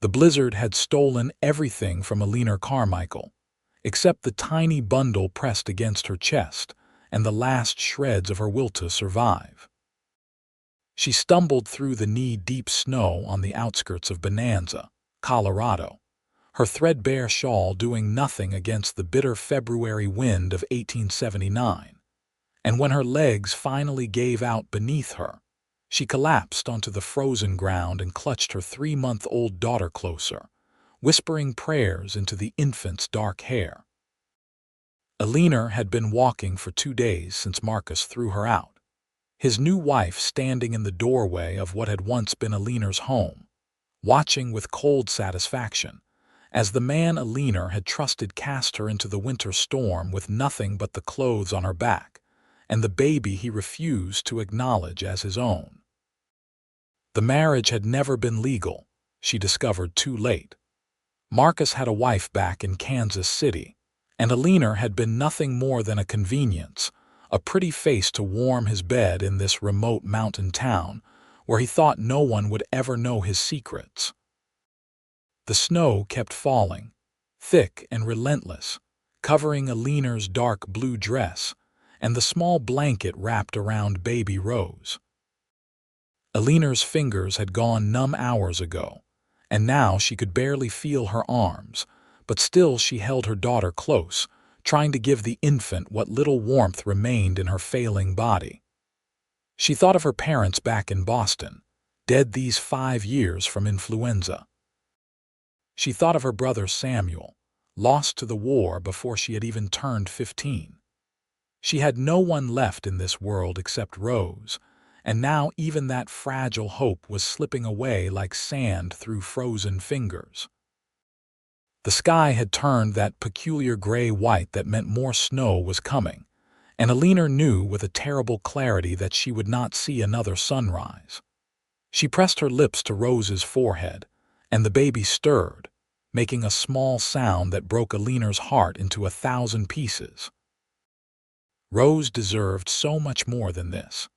The blizzard had stolen everything from Eleanor Carmichael, except the tiny bundle pressed against her chest and the last shreds of her will to survive. She stumbled through the knee-deep snow on the outskirts of Bonanza, Colorado, her threadbare shawl doing nothing against the bitter February wind of 1879. And when her legs finally gave out beneath her, she collapsed onto the frozen ground and clutched her 3-month-old daughter closer, whispering prayers into the infant's dark hair. Eleanor had been walking for 2 days since Marcus threw her out, his new wife standing in the doorway of what had once been Eleanor's home, watching with cold satisfaction, as the man Eleanor had trusted cast her into the winter storm with nothing but the clothes on her back, and the baby he refused to acknowledge as his own. The marriage had never been legal, she discovered too late. Marcus had a wife back in Kansas City, and Eleanor had been nothing more than a convenience, a pretty face to warm his bed in this remote mountain town where he thought no one would ever know his secrets. The snow kept falling, thick and relentless, covering Eleanor's dark blue dress and the small blanket wrapped around baby Rose. Eleanor's fingers had gone numb hours ago, and now she could barely feel her arms, but still she held her daughter close, trying to give the infant what little warmth remained in her failing body. She thought of her parents back in Boston, dead these 5 years from influenza. She thought of her brother Samuel, lost to the war before she had even turned 15. She had no one left in this world except Rose, and now even that fragile hope was slipping away like sand through frozen fingers. The sky had turned that peculiar gray-white that meant more snow was coming, and Eleanor knew with a terrible clarity that she would not see another sunrise. She pressed her lips to Rose's forehead, and the baby stirred, making a small sound that broke Eleanor's heart into 1,000 pieces. Rose deserved so much more than this.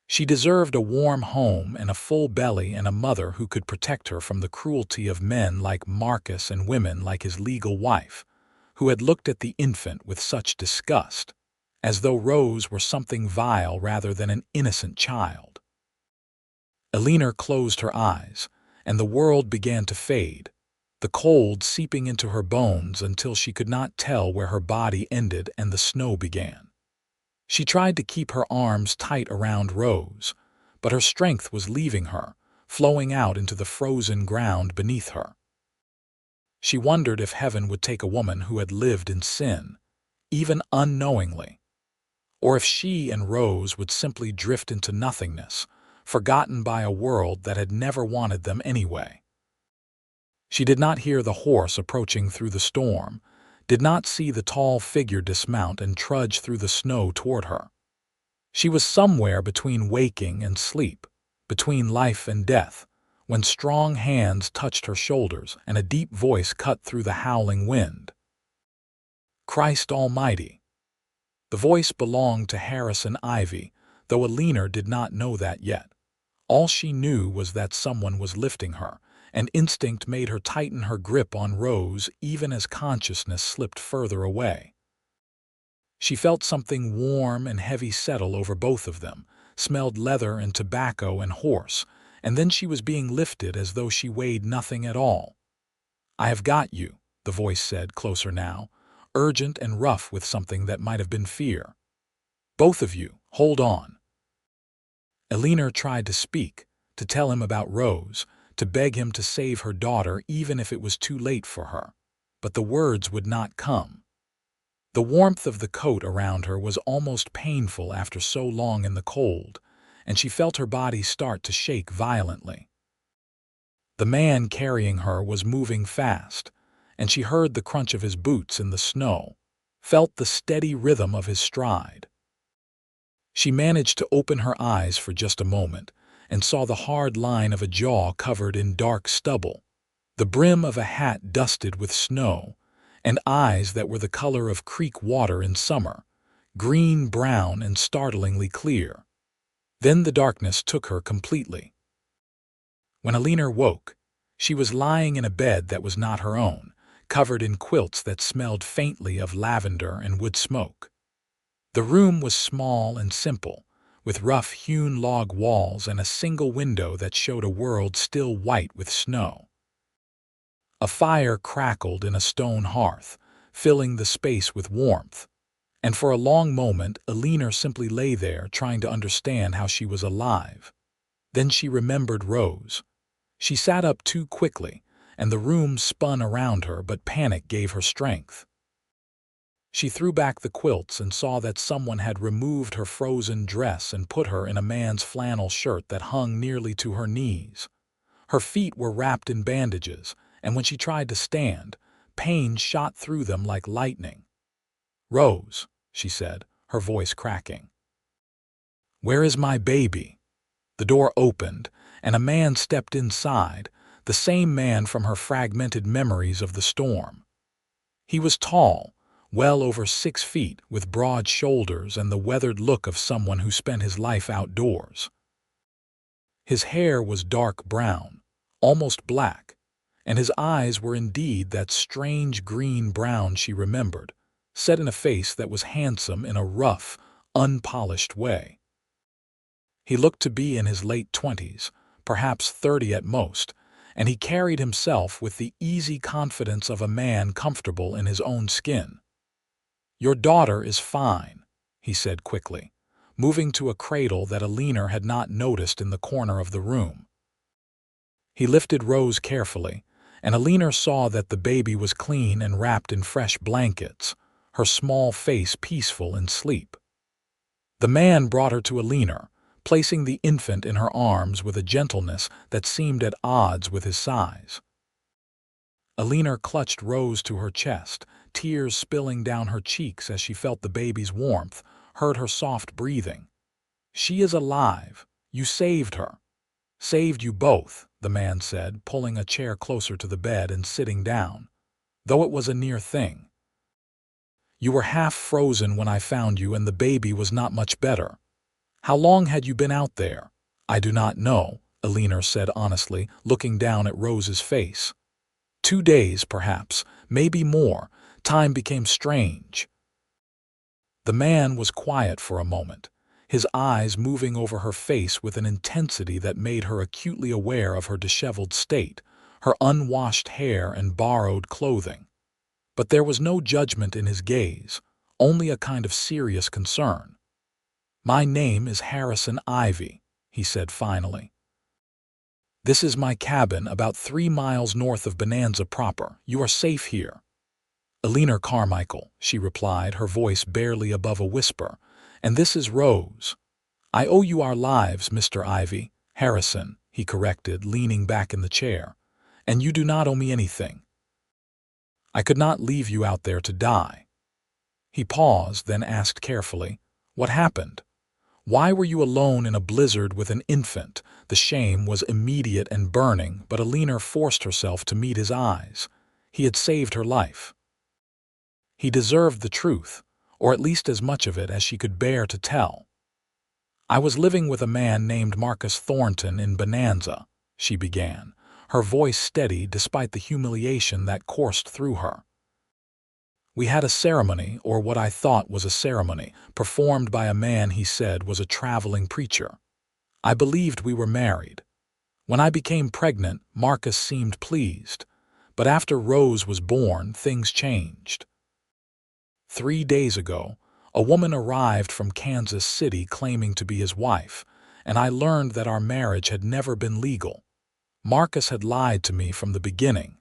She deserved a warm home and a full belly and a mother who could protect her from the cruelty of men like Marcus and women like his legal wife, who had looked at the infant with such disgust, as though Rose were something vile rather than an innocent child. Eleanor closed her eyes, and the world began to fade, the cold seeping into her bones until she could not tell where her body ended and the snow began. She tried to keep her arms tight around Rose, but her strength was leaving her, flowing out into the frozen ground beneath her. She wondered if heaven would take a woman who had lived in sin, even unknowingly, or if she and Rose would simply drift into nothingness, forgotten by a world that had never wanted them anyway. She did not hear the horse approaching through the storm, did not see the tall figure dismount and trudge through the snow toward her. She was somewhere between waking and sleep, between life and death, when strong hands touched her shoulders and a deep voice cut through the howling wind. Christ Almighty. The voice belonged to Harrison Ivy, though Eleanor did not know that yet. All she knew was that someone was lifting her, and instinct made her tighten her grip on Rose even as consciousness slipped further away. She felt something warm and heavy settle over both of them, smelled leather and tobacco and horse, and then she was being lifted as though she weighed nothing at all. "I have got you," the voice said, closer now, urgent and rough with something that might have been fear. "Both of you, hold on." Eleanor tried to speak, to tell him about Rose, to beg him to save her daughter even if it was too late for her, but the words would not come. The warmth of the coat around her was almost painful after so long in the cold, and she felt her body start to shake violently. The man carrying her was moving fast, and she heard the crunch of his boots in the snow, felt the steady rhythm of his stride. She managed to open her eyes for just a moment, and saw the hard line of a jaw covered in dark stubble, the brim of a hat dusted with snow, and eyes that were the color of creek water in summer, green-brown and startlingly clear. Then the darkness took her completely. When Eleanor woke, She was lying in a bed that was not her own, covered in quilts that smelled faintly of lavender and wood smoke. The room was small and simple, with rough-hewn log walls and a single window that showed a world still white with snow. A fire crackled in a stone hearth, filling the space with warmth, and for a long moment Eleanor simply lay there trying to understand how she was alive. Then she remembered Rose. She sat up too quickly, and the room spun around her, but panic gave her strength. She threw back the quilts and saw that someone had removed her frozen dress and put her in a man's flannel shirt that hung nearly to her knees. Her feet were wrapped in bandages, and when she tried to stand, pain shot through them like lightning. "Rose," she said, her voice cracking. "Where is my baby?" The door opened, and a man stepped inside, the same man from her fragmented memories of the storm. He was tall, well over 6 feet, with broad shoulders and the weathered look of someone who spent his life outdoors. His hair was dark brown, almost black, and his eyes were indeed that strange green-brown she remembered, set in a face that was handsome in a rough, unpolished way. He looked to be in his late 20s, perhaps 30 at most, and he carried himself with the easy confidence of a man comfortable in his own skin. "Your daughter is fine," he said quickly, moving to a cradle that Eleanor had not noticed in the corner of the room. He lifted Rose carefully, and Eleanor saw that the baby was clean and wrapped in fresh blankets, her small face peaceful in sleep. The man brought her to Eleanor, placing the infant in her arms with a gentleness that seemed at odds with his size. Eleanor clutched Rose to her chest, tears spilling down her cheeks as she felt the baby's warmth, heard her soft breathing. "She is alive. You saved her." "Saved you both," the man said, pulling a chair closer to the bed and sitting down, though it was a near thing. "You were half frozen when I found you, and the baby was not much better. How long had you been out there?" "I do not know," Eleanor said honestly, looking down at Rose's face. 2 days, perhaps, maybe more. Time became strange." The man was quiet for a moment, his eyes moving over her face with an intensity that made her acutely aware of her disheveled state, her unwashed hair and borrowed clothing. But there was no judgment in his gaze, only a kind of serious concern. "My name is Harrison Ivy," he said finally. "This is my cabin about 3 miles north of Bonanza proper. You are safe here." "Eleanor Carmichael," she replied, her voice barely above a whisper, "and this is Rose." "I owe you our lives, Mr. Ivy." "Harrison," he corrected, leaning back in the chair, "and you do not owe me anything. I could not leave you out there to die." He paused, then asked carefully, "What happened? Why were you alone in a blizzard with an infant?" The shame was immediate and burning, but Eleanor forced herself to meet his eyes. He had saved her life. He deserved the truth, or at least as much of it as she could bear to tell. "I was living with a man named Marcus Thornton in Bonanza," she began, her voice steady despite the humiliation that coursed through her. "We had a ceremony, or what I thought was a ceremony, performed by a man he said was a traveling preacher. I believed we were married. When I became pregnant, Marcus seemed pleased, but after Rose was born, things changed. 3 days ago, a woman arrived from Kansas City claiming to be his wife, and I learned that our marriage had never been legal. Marcus had lied to me from the beginning."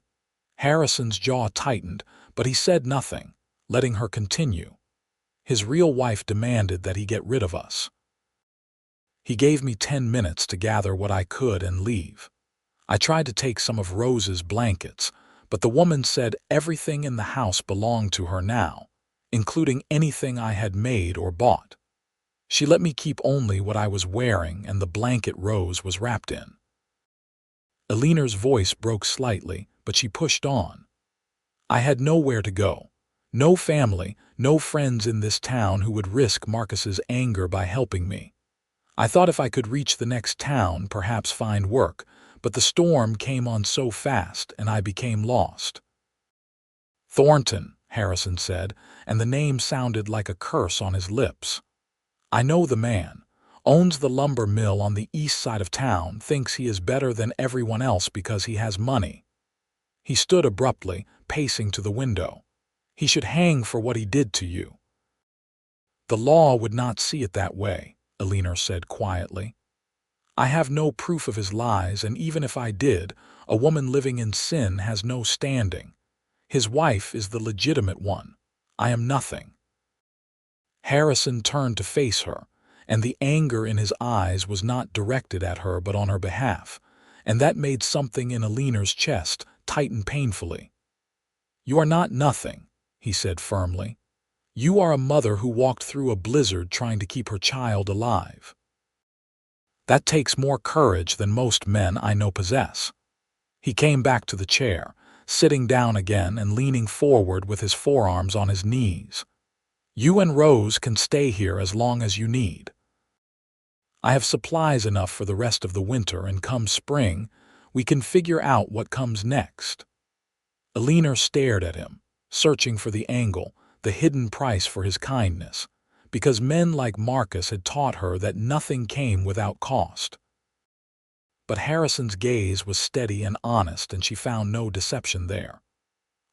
Harrison's jaw tightened, but he said nothing, letting her continue. "His real wife demanded that he get rid of us. He gave me 10 minutes to gather what I could and leave. I tried to take some of Rose's blankets, but the woman said everything in the house belonged to her now, including anything I had made or bought. She let me keep only what I was wearing and the blanket Rose was wrapped in." Eleanor's voice broke slightly, but she pushed on. "I had nowhere to go. No family, no friends in this town who would risk Marcus's anger by helping me. I thought if I could reach the next town, perhaps find work, but the storm came on so fast and I became lost. Thornton, Harrison said, and the name sounded like a curse on his lips. I know the man. Owns the lumber mill on the east side of town, thinks he is better than everyone else because he has money. He stood abruptly, pacing to the window. He should hang for what he did to you. The law would not see it that way, Eleanor said quietly. I have no proof of his lies, and even if I did, a woman living in sin has no standing. His wife is the legitimate one. I am nothing. Harrison turned to face her, and the anger in his eyes was not directed at her but on her behalf, and that made something in Eleanor's chest tighten painfully. You are not nothing, he said firmly. You are a mother who walked through a blizzard trying to keep her child alive. That takes more courage than most men I know possess. He came back to the chair, sitting down again and leaning forward with his forearms on his knees. You and Rose can stay here as long as you need. I have supplies enough for the rest of the winter, and come spring, we can figure out what comes next. Eleanor stared at him, searching for the angle, the hidden price for his kindness, because men like Marcus had taught her that nothing came without cost. But Harrison's gaze was steady and honest, and she found no deception there.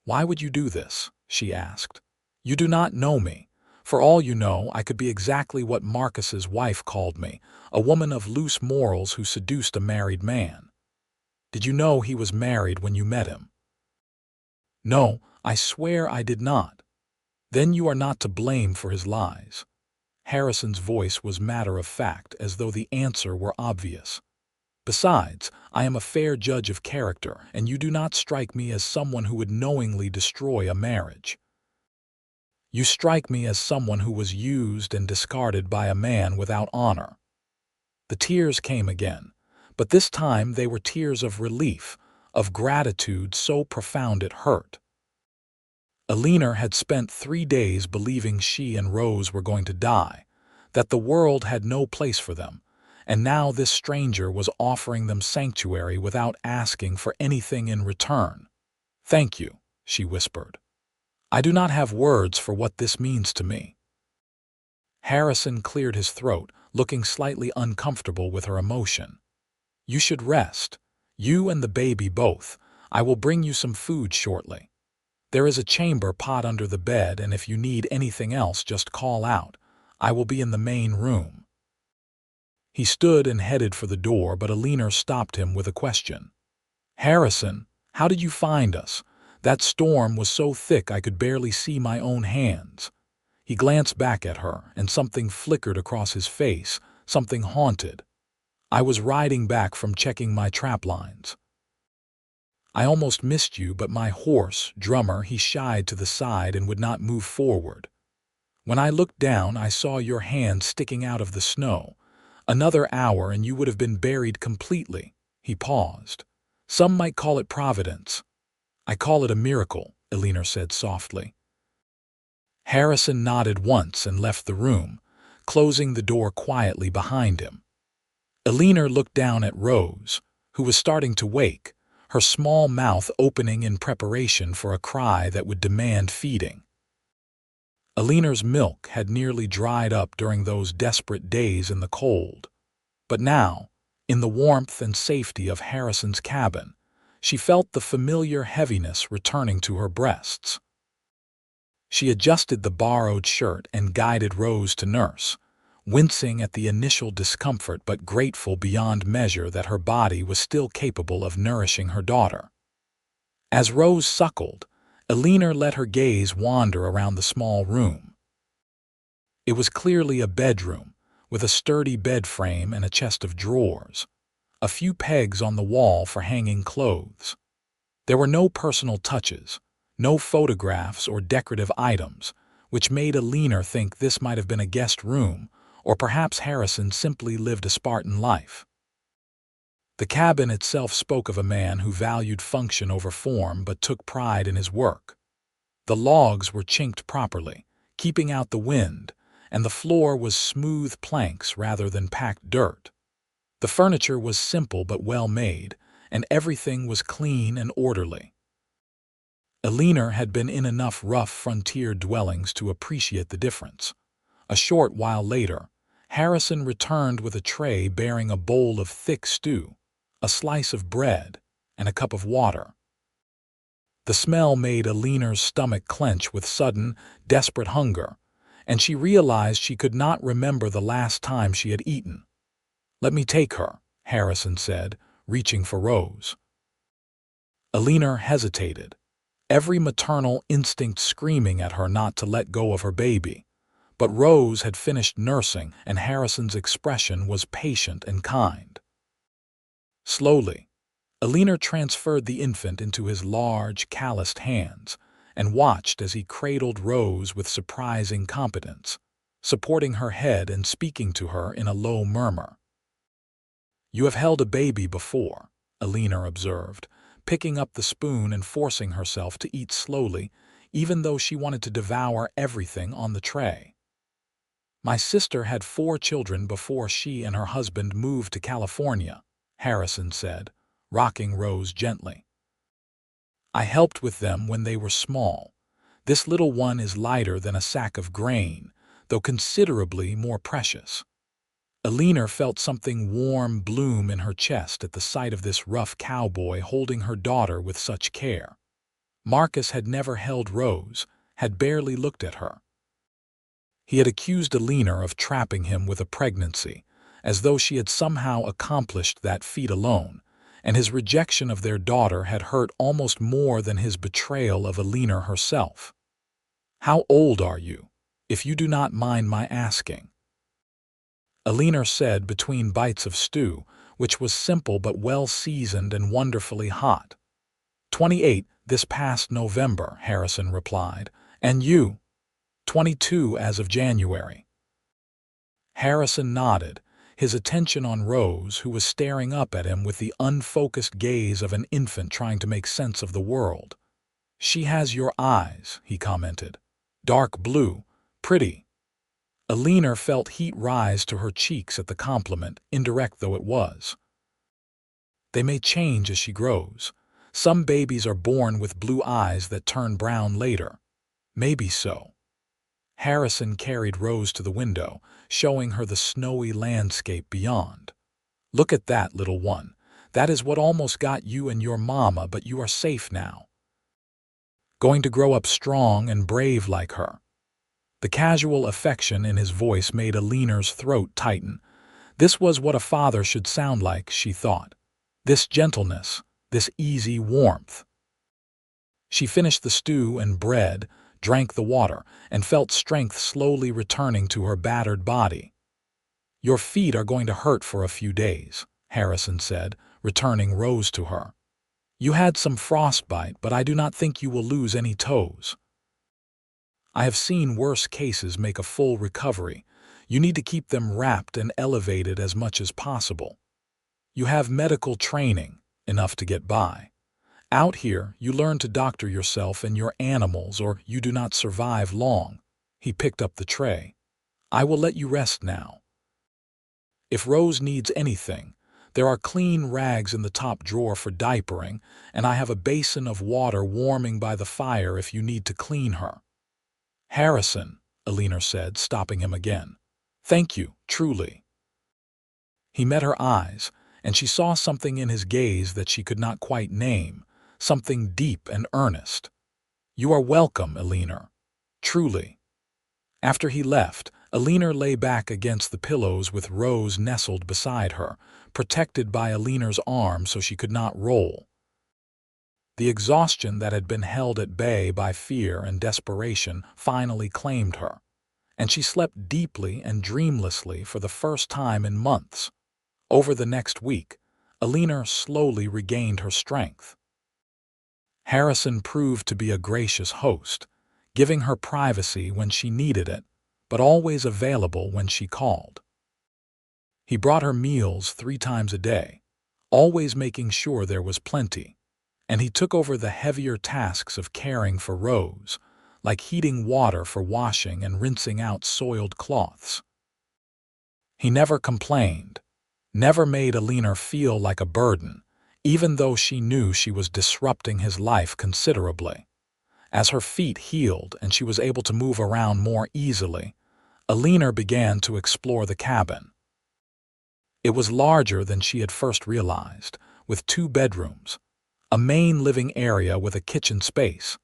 Why would you do this? She asked. You do not know me. For all you know, I could be exactly what Marcus's wife called me, a woman of loose morals who seduced a married man. Did you know he was married when you met him? No, I swear I did not. Then you are not to blame for his lies. Harrison's voice was matter-of-fact, as though the answer were obvious. Besides, I am a fair judge of character, and you do not strike me as someone who would knowingly destroy a marriage. You strike me as someone who was used and discarded by a man without honor. The tears came again, but this time they were tears of relief, of gratitude so profound it hurt. Eleanor had spent 3 days believing she and Rose were going to die, that the world had no place for them, and now this stranger was offering them sanctuary without asking for anything in return. Thank you, she whispered. I do not have words for what this means to me. Harrison cleared his throat, looking slightly uncomfortable with her emotion. You should rest. You and the baby both. I will bring you some food shortly. There is a chamber pot under the bed, and if you need anything else, just call out. I will be in the main room. He stood and headed for the door, but Eleanor stopped him with a question. Harrison, how did you find us? That storm was so thick I could barely see my own hands. He glanced back at her, and something flickered across his face, something haunted. I was riding back from checking my trap lines. I almost missed you, but my horse, Drummer, he shied to the side and would not move forward. When I looked down, I saw your hand sticking out of the snow. Another hour and you would have been buried completely. He paused. Some might call it providence. I call it a miracle, Eleanor said softly. Harrison nodded once and left the room, closing the door quietly behind him. Eleanor looked down at Rose, who was starting to wake, her small mouth opening in preparation for a cry that would demand feeding. Eleanor's milk had nearly dried up during those desperate days in the cold, but now, in the warmth and safety of Harrison's cabin, she felt the familiar heaviness returning to her breasts. She adjusted the borrowed shirt and guided Rose to nurse, wincing at the initial discomfort but grateful beyond measure that her body was still capable of nourishing her daughter. As Rose suckled, Eleanor let her gaze wander around the small room. It was clearly a bedroom, with a sturdy bed frame and a chest of drawers, a few pegs on the wall for hanging clothes. There were no personal touches, no photographs or decorative items, which made Eleanor think this might have been a guest room, or perhaps Harrison simply lived a Spartan life. The cabin itself spoke of a man who valued function over form but took pride in his work. The logs were chinked properly, keeping out the wind, and the floor was smooth planks rather than packed dirt. The furniture was simple but well made, and everything was clean and orderly. Eleanor had been in enough rough frontier dwellings to appreciate the difference. A short while later, Harrison returned with a tray bearing a bowl of thick stew, a slice of bread, and a cup of water. The smell made Eleanor's stomach clench with sudden, desperate hunger, and she realized she could not remember the last time she had eaten. "Let me take her," Harrison said, reaching for Rose. Eleanor hesitated, every maternal instinct screaming at her not to let go of her baby. But Rose had finished nursing, and Harrison's expression was patient and kind. Slowly, Eleanor transferred the infant into his large, calloused hands and watched as he cradled Rose with surprising competence, supporting her head and speaking to her in a low murmur. "You have held a baby before," Eleanor observed, picking up the spoon and forcing herself to eat slowly, even though she wanted to devour everything on the tray. "My sister had 4 children before she and her husband moved to California," Harrison said, rocking Rose gently. "I helped with them when they were small. This little one is lighter than a sack of grain, though considerably more precious." Eleanor felt something warm bloom in her chest at the sight of this rough cowboy holding her daughter with such care. Marcus had never held Rose, had barely looked at her. He had accused Eleanor of trapping him with a pregnancy, as though she had somehow accomplished that feat alone, and his rejection of their daughter had hurt almost more than his betrayal of Eleanor herself. "How old are you, if you do not mind my asking?" Eleanor said between bites of stew, which was simple but well-seasoned and wonderfully hot. 28 this past November," Harrison replied. "And you?" 22 as of January. Harrison nodded, his attention on Rose, who was staring up at him with the unfocused gaze of an infant trying to make sense of the world. "She has your eyes," he commented. "Dark blue, pretty." Eleanor felt heat rise to her cheeks at the compliment, indirect though it was. "They may change as she grows. Some babies are born with blue eyes that turn brown later." "Maybe so." Harrison carried Rose to the window, showing her the snowy landscape beyond. "Look at that, little one. That is what almost got you and your mama, but you are safe now. Going to grow up strong and brave like her." The casual affection in his voice made Eleanor's throat tighten. This was what a father should sound like, she thought. This gentleness, this easy warmth. She finished the stew and bread, drank the water, and felt strength slowly returning to her battered body. "Your feet are going to hurt for a few days," Harrison said, returning Rose to her. "You had some frostbite, but I do not think you will lose any toes. I have seen worse cases make a full recovery. You need to keep them wrapped and elevated as much as possible. You have medical training, enough to get by. Out here, you learn to doctor yourself and your animals, or you do not survive long." He picked up the tray. "I will let you rest now. If Rose needs anything, there are clean rags in the top drawer for diapering, and I have a basin of water warming by the fire if you need to clean her." "Harrison," Eleanor said, stopping him again. "Thank you, truly." He met her eyes, and she saw something in his gaze that she could not quite name, something deep and earnest. "You are welcome, Eleanor. Truly." After he left, Eleanor lay back against the pillows with Rose nestled beside her, protected by Eleanor's arm so she could not roll. The exhaustion that had been held at bay by fear and desperation finally claimed her, and she slept deeply and dreamlessly for the first time in months. Over the next week, Eleanor slowly regained her strength. Harrison proved to be a gracious host, giving her privacy when she needed it, but always available when she called. He brought her meals 3 times a day, always making sure there was plenty, and he took over the heavier tasks of caring for Rose, like heating water for washing and rinsing out soiled cloths. He never complained, never made Eleanor feel like a burden, even though she knew she was disrupting his life considerably. As her feet healed and she was able to move around more easily, Eleanor began to explore the cabin. It was larger than she had first realized, with 2 bedrooms, a main living area with a kitchen space,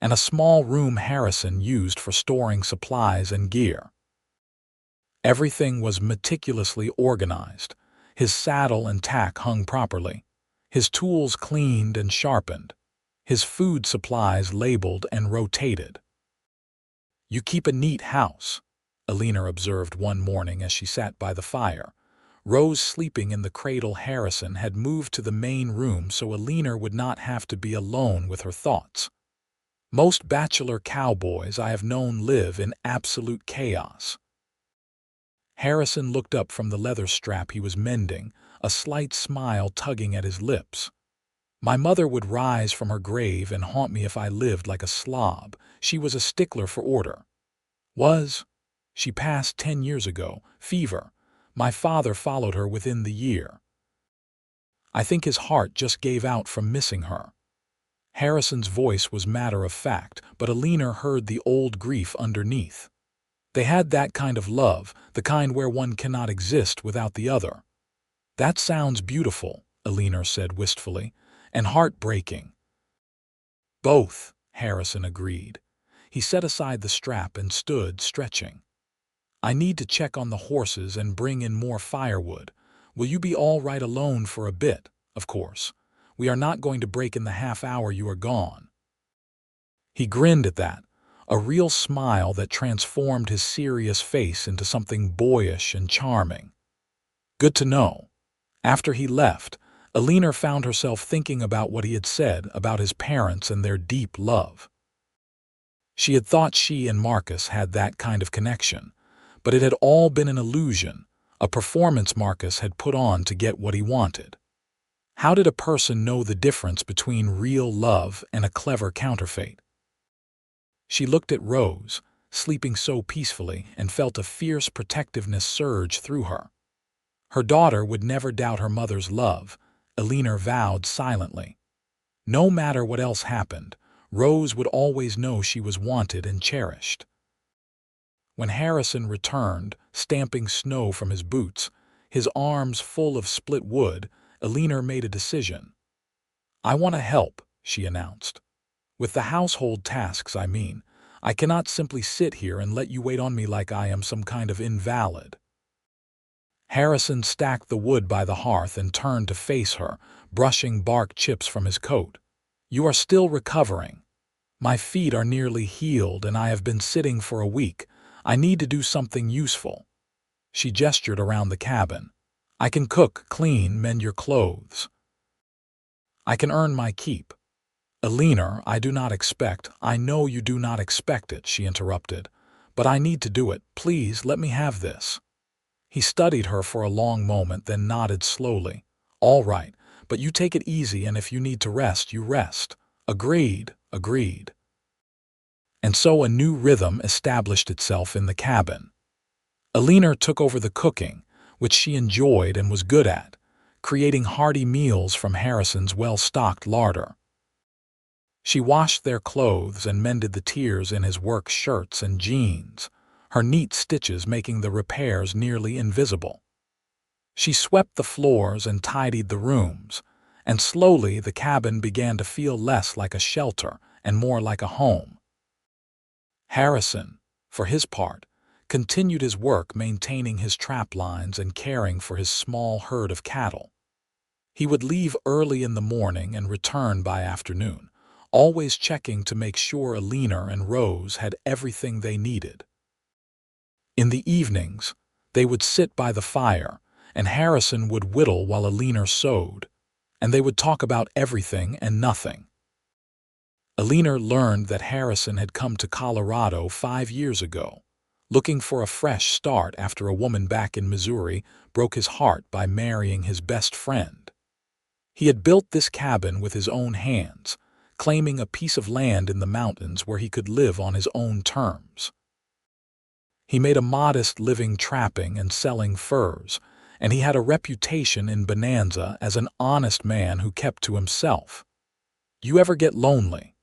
and a small room Harrison used for storing supplies and gear. Everything was meticulously organized. His saddle and tack hung properly, his tools cleaned and sharpened, his food supplies labeled and rotated. "You keep a neat house," Eleanor observed one morning as she sat by the fire. Rose, sleeping in the cradle Harrison had moved to the main room so Eleanor would not have to be alone with her thoughts. "Most bachelor cowboys I have known live in absolute chaos." Harrison looked up from the leather strap he was mending, a slight smile tugging at his lips. "My mother would rise from her grave and haunt me if I lived like a slob. She was a stickler for order." "Was? She passed 10 years ago. Fever. My father followed her within the year. I think his heart just gave out from missing her." Harrison's voice was matter of fact, but Eleanor heard the old grief underneath. They had that kind of love, the kind where one cannot exist without the other. "That sounds beautiful," Eleanor said wistfully, "and heartbreaking." "Both," Harrison agreed. He set aside the strap and stood stretching. "I need to check on the horses and bring in more firewood. Will you be all right alone for a bit? Of course. We are not going to break in the half hour you are gone." He grinned at that, a real smile that transformed his serious face into something boyish and charming. Good to know. After he left, Eleanor found herself thinking about what he had said about his parents and their deep love. She had thought she and Marcus had that kind of connection, but it had all been an illusion, a performance Marcus had put on to get what he wanted. How did a person know the difference between real love and a clever counterfeit? She looked at Rose, sleeping so peacefully, and felt a fierce protectiveness surge through her. Her daughter would never doubt her mother's love, Eleanor vowed silently. No matter what else happened, Rose would always know she was wanted and cherished. When Harrison returned, stamping snow from his boots, his arms full of split wood, Eleanor made a decision. "I want to help," she announced. "With the household tasks, I mean. I cannot simply sit here and let you wait on me like I am some kind of invalid." Harrison stacked the wood by the hearth and turned to face her, brushing bark chips from his coat. "You are still recovering. My feet are nearly healed and I have been sitting for a week. I need to do something useful." She gestured around the cabin. "I can cook, clean, mend your clothes. I can earn my keep." "Eleanor, I know you do not expect it," she interrupted. "But I need to do it. Please let me have this." He studied her for a long moment, then nodded slowly. "All right, but you take it easy, and if you need to rest, you rest." "Agreed, agreed." And so a new rhythm established itself in the cabin. Eleanor took over the cooking, which she enjoyed and was good at, creating hearty meals from Harrison's well-stocked larder. She washed their clothes and mended the tears in his work shirts and jeans, her neat stitches making the repairs nearly invisible. She swept the floors and tidied the rooms, and slowly the cabin began to feel less like a shelter and more like a home. Harrison, for his part, continued his work maintaining his trap lines and caring for his small herd of cattle. He would leave early in the morning and return by afternoon, always checking to make sure Eleanor and Rose had everything they needed. In the evenings, they would sit by the fire, and Harrison would whittle while Eleanor sewed, and they would talk about everything and nothing. Eleanor learned that Harrison had come to Colorado 5 years ago, looking for a fresh start after a woman back in Missouri broke his heart by marrying his best friend. He had built this cabin with his own hands, claiming a piece of land in the mountains where he could live on his own terms. He made a modest living trapping and selling furs, and he had a reputation in Bonanza as an honest man who kept to himself. "You ever get lonely?"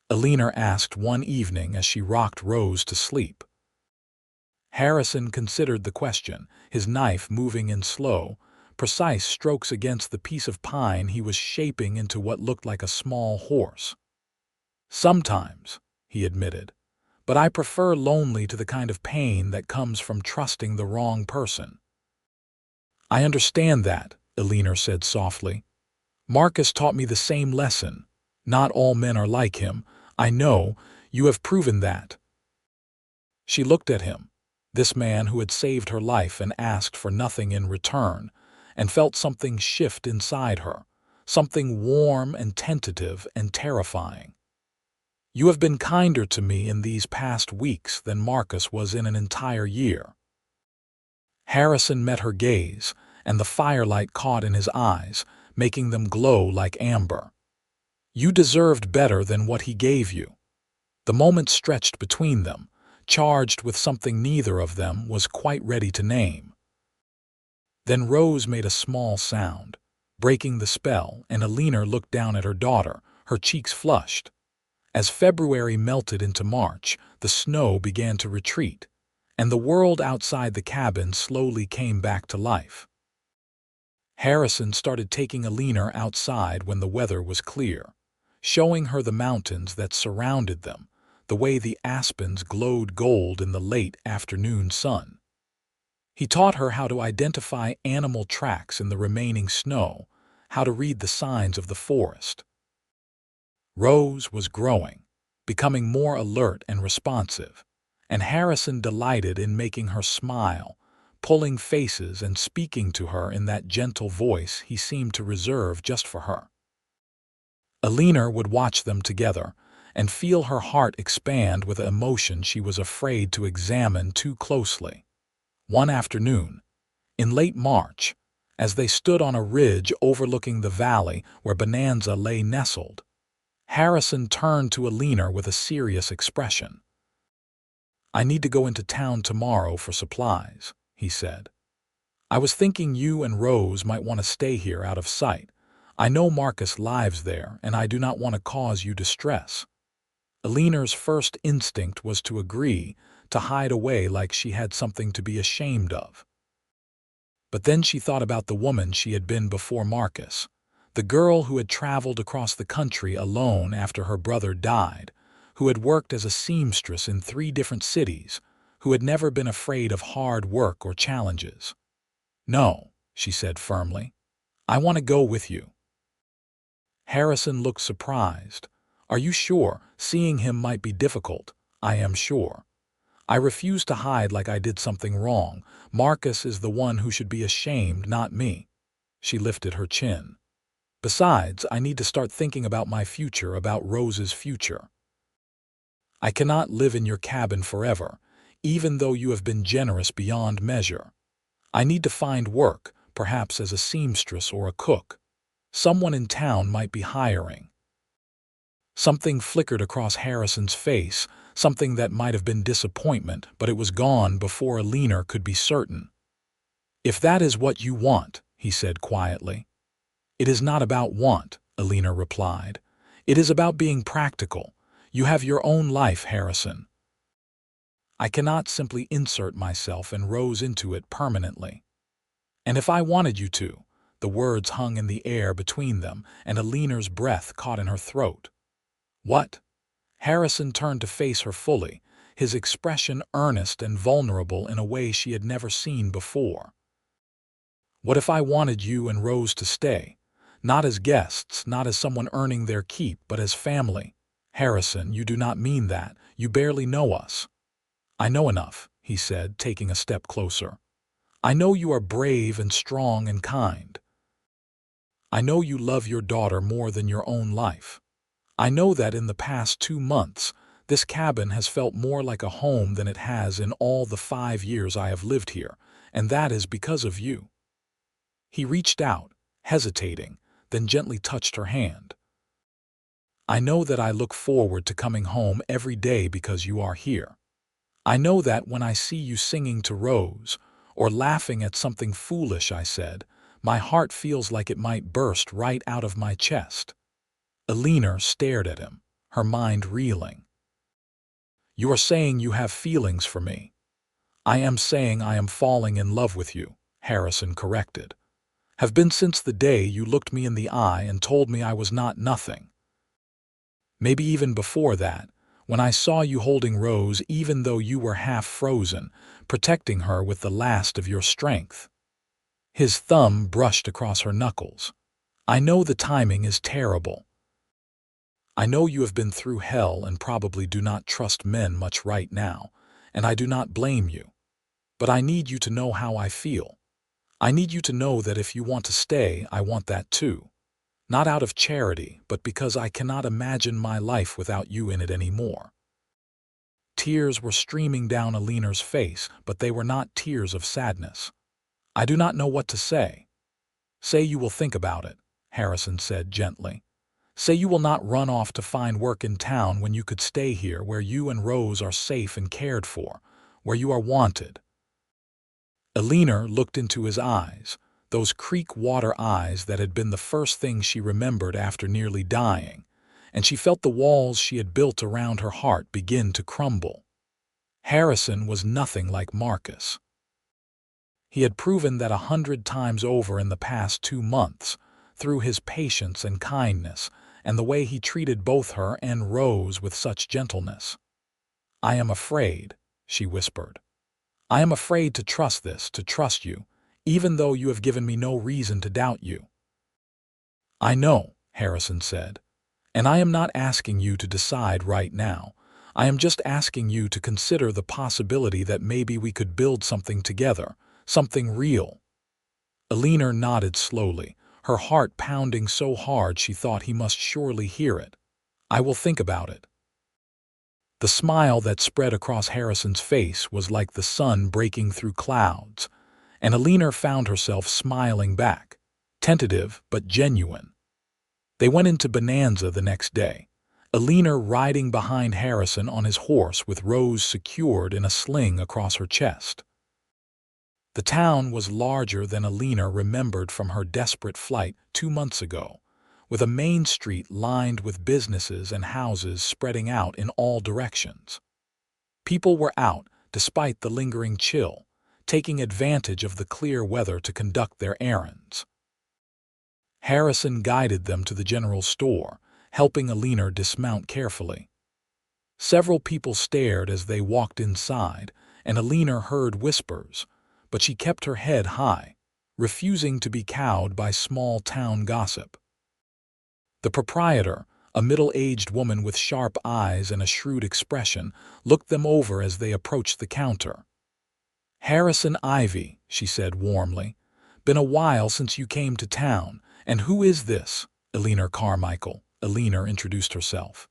Eleanor asked one evening as she rocked Rose to sleep. Harrison considered the question, his knife moving in slow, precise strokes against the piece of pine he was shaping into what looked like a small horse. "Sometimes," he admitted, "but I prefer lonely to the kind of pain that comes from trusting the wrong person." "I understand that," Eleanor said softly. "Marcus taught me the same lesson. Not all men are like him. I know, you have proven that." She looked at him, this man who had saved her life and asked for nothing in return, and felt something shift inside her, something warm and tentative and terrifying. "You have been kinder to me in these past weeks than Marcus was in an entire year." Harrison met her gaze, and the firelight caught in his eyes, making them glow like amber. "You deserved better than what he gave you." The moment stretched between them, charged with something neither of them was quite ready to name. Then Rose made a small sound, breaking the spell, and Eleanor looked down at her daughter, her cheeks flushed. As February melted into March, the snow began to retreat, and the world outside the cabin slowly came back to life. Harrison started taking Eleanor outside when the weather was clear, showing her the mountains that surrounded them, the way the aspens glowed gold in the late afternoon sun. He taught her how to identify animal tracks in the remaining snow, how to read the signs of the forest. Rose was growing, becoming more alert and responsive, and Harrison delighted in making her smile, pulling faces and speaking to her in that gentle voice he seemed to reserve just for her. Eleanor would watch them together and feel her heart expand with an emotion she was afraid to examine too closely. One afternoon, in late March, as they stood on a ridge overlooking the valley where Bonanza lay nestled, Harrison turned to Eleanor with a serious expression. "I need to go into town tomorrow for supplies," he said. "I was thinking you and Rose might want to stay here out of sight. I know Marcus lives there, and I do not want to cause you distress." Eleanor's first instinct was to agree, to hide away like she had something to be ashamed of. But then she thought about the woman she had been before Marcus, the girl who had traveled across the country alone after her brother died, who had worked as a seamstress in 3 different cities, who had never been afraid of hard work or challenges. "No," she said firmly. "I want to go with you." Harrison looked surprised. "Are you sure? Seeing him might be difficult." "I am sure. I refuse to hide like I did something wrong. Marcus is the one who should be ashamed, not me." She lifted her chin. "Besides, I need to start thinking about my future, about Rose's future. I cannot live in your cabin forever, even though you have been generous beyond measure. I need to find work, perhaps as a seamstress or a cook. Someone in town might be hiring." Something flickered across Harrison's face, something that might have been disappointment, but it was gone before Eleanor could be certain. "If that is what you want," he said quietly. "It is not about want," Eleanor replied. "It is about being practical. You have your own life, Harrison. I cannot simply insert myself and Rose into it permanently. And if I wanted you to," the words hung in the air between them, and Eleanor's breath caught in her throat. "What?" Harrison turned to face her fully, his expression earnest and vulnerable in a way she had never seen before. "What if I wanted you and Rose to stay? Not as guests, not as someone earning their keep, but as family." "Harrison, you do not mean that. You barely know us." "I know enough," he said, taking a step closer. "I know you are brave and strong and kind. I know you love your daughter more than your own life. I know that in the past 2 months, this cabin has felt more like a home than it has in all the 5 years I have lived here, and that is because of you." He reached out, hesitating, then gently touched her hand. "I know that I look forward to coming home every day because you are here. I know that when I see you singing to Rose, Or laughing at something foolish I said. My heart feels like it might burst right out of my chest. Eleanor stared at him, her mind reeling. You are saying you have feelings for me. I am saying I am falling in love with you, Harrison corrected. Have been since the day you looked me in the eye and told me I was not nothing. Maybe even before that, when I saw you holding Rose even though you were half frozen, protecting her with the last of your strength. His thumb brushed across her knuckles. I know the timing is terrible. I know you have been through hell and probably do not trust men much right now, and I do not blame you. But I need you to know how I feel. I need you to know that if you want to stay, I want that too. Not out of charity, but because I cannot imagine my life without you in it anymore. Tears were streaming down Eleanor's face, but they were not tears of sadness. I do not know what to say. Say you will think about it, Harrison said gently. Say you will not run off to find work in town when you could stay here where you and Rose are safe and cared for, where you are wanted. Eleanor looked into his eyes, those creek water eyes that had been the first thing she remembered after nearly dying, and she felt the walls she had built around her heart begin to crumble. Harrison was nothing like Marcus. He had proven that 100 times over in the past 2 months, through his patience and kindness, and the way he treated both her and Rose with such gentleness. I am afraid, she whispered. I am afraid to trust you, even though you have given me no reason to doubt you. I know, Harrison said, and I am not asking you to decide right now. I am just asking you to consider the possibility that maybe we could build something together, something real. Eleanor nodded slowly, her heart pounding so hard she thought he must surely hear it. I will think about it. The smile that spread across Harrison's face was like the sun breaking through clouds, and Eleanor found herself smiling back, tentative but genuine. They went into Bonanza the next day, Eleanor riding behind Harrison on his horse with Rose secured in a sling across her chest. The town was larger than Eleanor remembered from her desperate flight 2 months ago, with a main street lined with businesses and houses spreading out in all directions. People were out, despite the lingering chill, taking advantage of the clear weather to conduct their errands. Harrison guided them to the general store, helping Eleanor dismount carefully. Several people stared as they walked inside, and Eleanor heard whispers, but she kept her head high, refusing to be cowed by small-town gossip. The proprietor, a middle-aged woman with sharp eyes and a shrewd expression, looked them over as they approached the counter. Harrison Ivy, she said warmly. Been a while since you came to town, and who is this? Eleanor Carmichael, Eleanor introduced herself.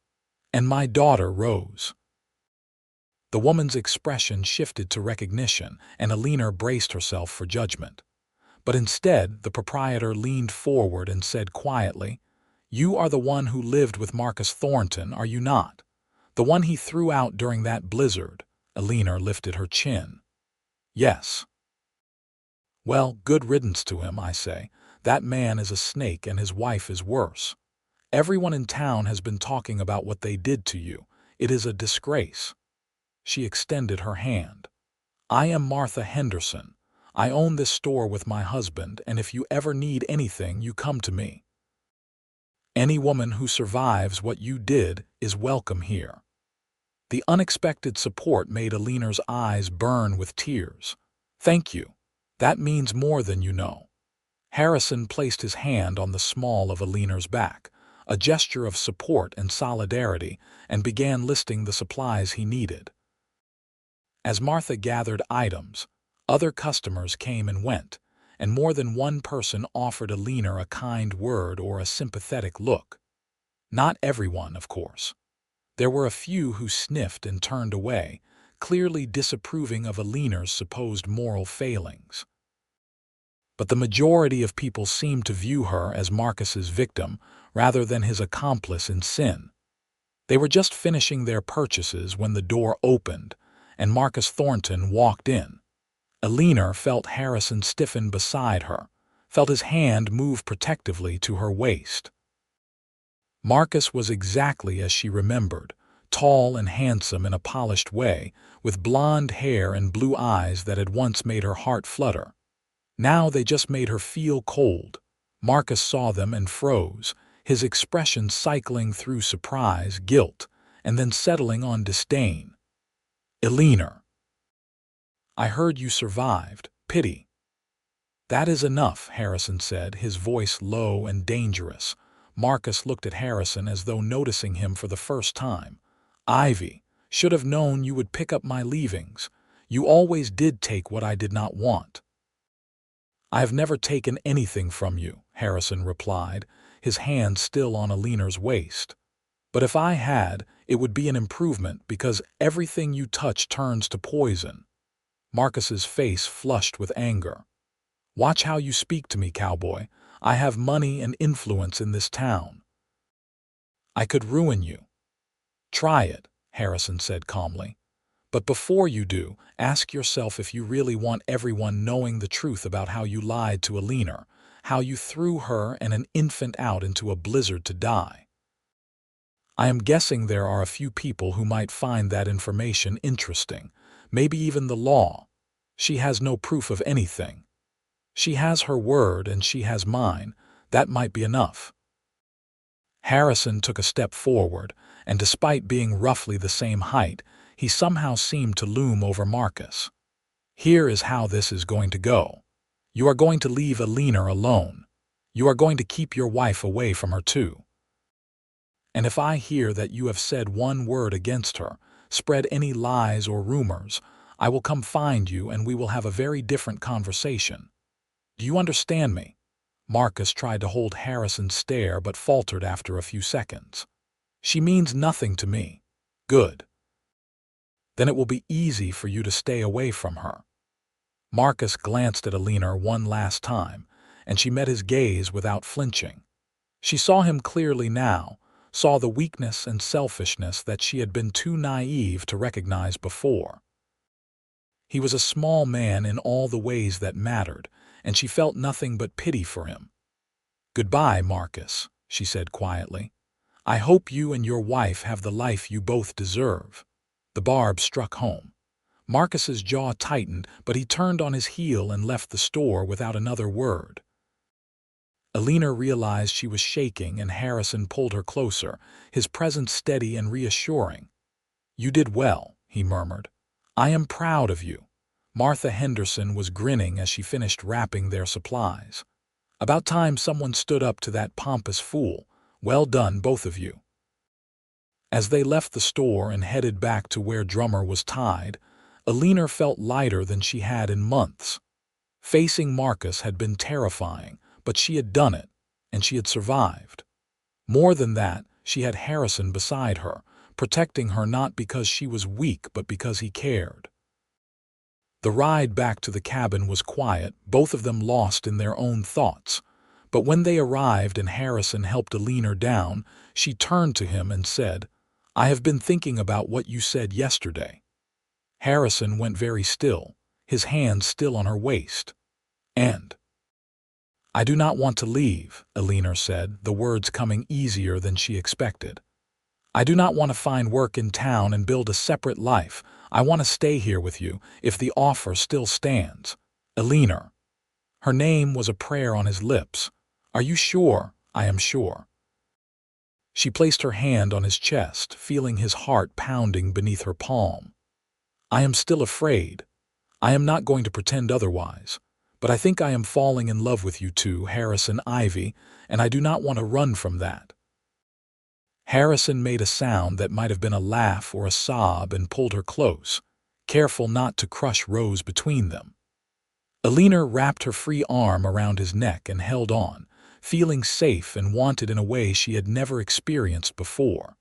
And my daughter, Rose. The woman's expression shifted to recognition, and Eleanor braced herself for judgment. But instead, the proprietor leaned forward and said quietly, You are the one who lived with Marcus Thornton, are you not? The one he threw out during that blizzard. Eleanor lifted her chin. Yes. Well, good riddance to him, I say. That man is a snake and his wife is worse. Everyone in town has been talking about what they did to you. It is a disgrace. She extended her hand. I am Martha Henderson. I own this store with my husband, and if you ever need anything, you come to me. Any woman who survives what you did is welcome here. The unexpected support made Eleanor's eyes burn with tears. Thank you. That means more than you know. Harrison placed his hand on the small of Eleanor's back, a gesture of support and solidarity, and began listing the supplies he needed. As Martha gathered items, other customers came and went, and more than one person offered Eleanor a kind word or a sympathetic look. Not everyone, of course. There were a few who sniffed and turned away, clearly disapproving of Eleanor's supposed moral failings. But the majority of people seemed to view her as Marcus's victim rather than his accomplice in sin. They were just finishing their purchases when the door opened, and Marcus Thornton walked in. Eleanor felt Harrison stiffen beside her, felt his hand move protectively to her waist. Marcus was exactly as she remembered, tall and handsome in a polished way, with blonde hair and blue eyes that had once made her heart flutter. Now they just made her feel cold. Marcus saw them and froze, his expression cycling through surprise, guilt, and then settling on disdain. "Eleanor, I heard you survived. Pity." "That is enough," Harrison said, his voice low and dangerous. Marcus looked at Harrison as though noticing him for the first time. "Ivy, should have known you would pick up my leavings. You always did take what I did not want." "I have never taken anything from you," Harrison replied, his hand still on Eleanor's waist. "But if I had, it would be an improvement because everything you touch turns to poison." Marcus's face flushed with anger. "Watch how you speak to me, Cowboy. I have money and influence in this town. I could ruin you." "Try it," Harrison said calmly. "But before you do, ask yourself if you really want everyone knowing the truth about how you lied to Eleanor, how you threw her and an infant out into a blizzard to die. I am guessing there are a few people who might find that information interesting, maybe even the law. She has no proof of anything. She has her word and she has mine. That might be enough." Harrison took a step forward, and despite being roughly the same height, he somehow seemed to loom over Marcus. "Here is how this is going to go. You are going to leave Eleanor alone. You are going to keep your wife away from her too. And if I hear that you have said one word against her, spread any lies or rumors, I will come find you and we will have a very different conversation. Do you understand me?" Marcus tried to hold Harrison's stare but faltered after a few seconds. "She means nothing to me." "Good. Then it will be easy for you to stay away from her." Marcus glanced at Eleanor one last time, and she met his gaze without flinching. She saw him clearly now, saw the weakness and selfishness that she had been too naive to recognize before. He was a small man in all the ways that mattered, and she felt nothing but pity for him. "Goodbye, Marcus," she said quietly. "I hope you and your wife have the life you both deserve." The barb struck home. Marcus's jaw tightened, but he turned on his heel and left the store without another word. Eleanor realized she was shaking and Harrison pulled her closer, his presence steady and reassuring. "You did well," he murmured. "I am proud of you." Martha Henderson was grinning as she finished wrapping their supplies. "About time someone stood up to that pompous fool. Well done, both of you." As they left the store and headed back to where Drummer was tied, Eleanor felt lighter than she had in months. Facing Marcus had been terrifying, but she had done it, and she had survived. More than that, she had Harrison beside her, protecting her not because she was weak but because he cared. The ride back to the cabin was quiet, both of them lost in their own thoughts. But when they arrived and Harrison helped Eleanor down, she turned to him and said, "I have been thinking about what you said yesterday." Harrison went very still, his hand still on her waist. "And I do not want to leave," Eleanor said, the words coming easier than she expected. "I do not want to find work in town and build a separate life. I want to stay here with you, if the offer still stands." "Eleanor." Her name was a prayer on his lips. "Are you sure?" "I am sure." She placed her hand on his chest, feeling his heart pounding beneath her palm. "I am still afraid. I am not going to pretend otherwise. But I think I am falling in love with you two, Harrison, Ivy, and I do not want to run from that." Harrison made a sound that might have been a laugh or a sob and pulled her close, careful not to crush Rose between them. Eleanor wrapped her free arm around his neck and held on, feeling safe and wanted in a way she had never experienced before.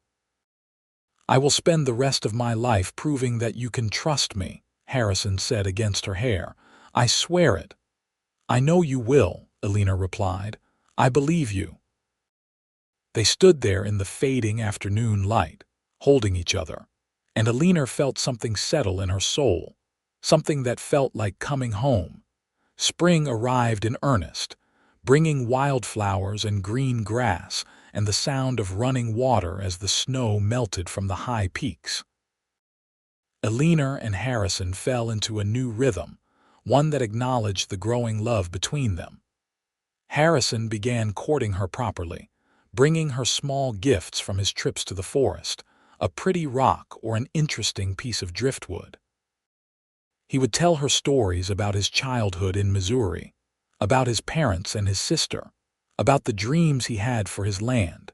"I will spend the rest of my life proving that you can trust me," Harrison said against her hair. "I swear it." "I know you will," Eleanor replied. "I believe you." They stood there in the fading afternoon light, holding each other, and Eleanor felt something settle in her soul. something that felt like coming home. Spring arrived in earnest, bringing wildflowers and green grass and the sound of running water as the snow melted from the high peaks. Eleanor and Harrison fell into a new rhythm, one that acknowledged the growing love between them. Harrison began courting her properly, bringing her small gifts from his trips to the forest, a pretty rock or an interesting piece of driftwood. He would tell her stories about his childhood in Missouri, about his parents and his sister, about the dreams he had for his land.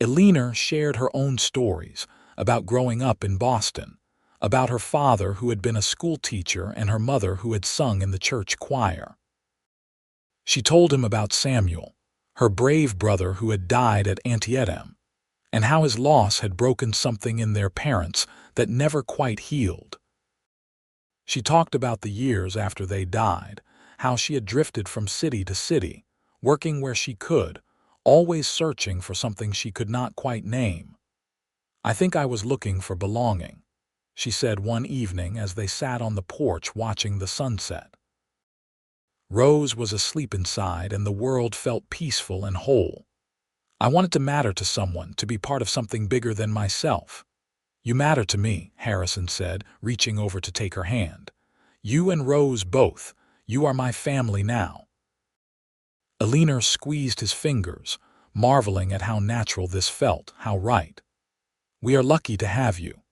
Eleanor shared her own stories about growing up in Boston, about her father who had been a school teacher and her mother who had sung in the church choir. She told him about Samuel, her brave brother who had died at Antietam, and how his loss had broken something in their parents that never quite healed. She talked about the years after they died, how she had drifted from city to city, working where she could, always searching for something she could not quite name. "I think I was looking for belonging," she said one evening as they sat on the porch watching the sunset. Rose was asleep inside and the world felt peaceful and whole. "I wanted to matter to someone, to be part of something bigger than myself." "You matter to me," Harrison said, reaching over to take her hand. "You and Rose both. You are my family now." Eleanor squeezed his fingers, marveling at how natural this felt, how right. "We are lucky to have you."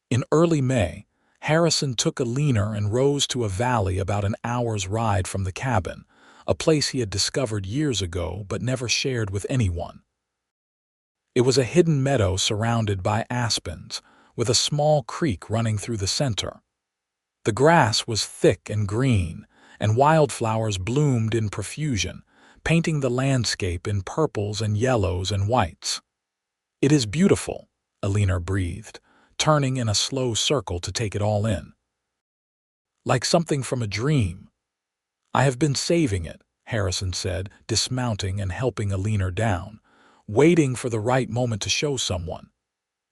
In early May, Harrison took Eleanor and Rose to a valley about an hour's ride from the cabin, a place he had discovered years ago but never shared with anyone. It was a hidden meadow surrounded by aspens, with a small creek running through the center. The grass was thick and green, and wildflowers bloomed in profusion, painting the landscape in purples and yellows and whites. "It is beautiful," Eleanor breathed, turning in a slow circle to take it all in. "Like something from a dream." "I have been saving it," Harrison said, dismounting and helping Eleanor down, waiting for the right moment to show someone.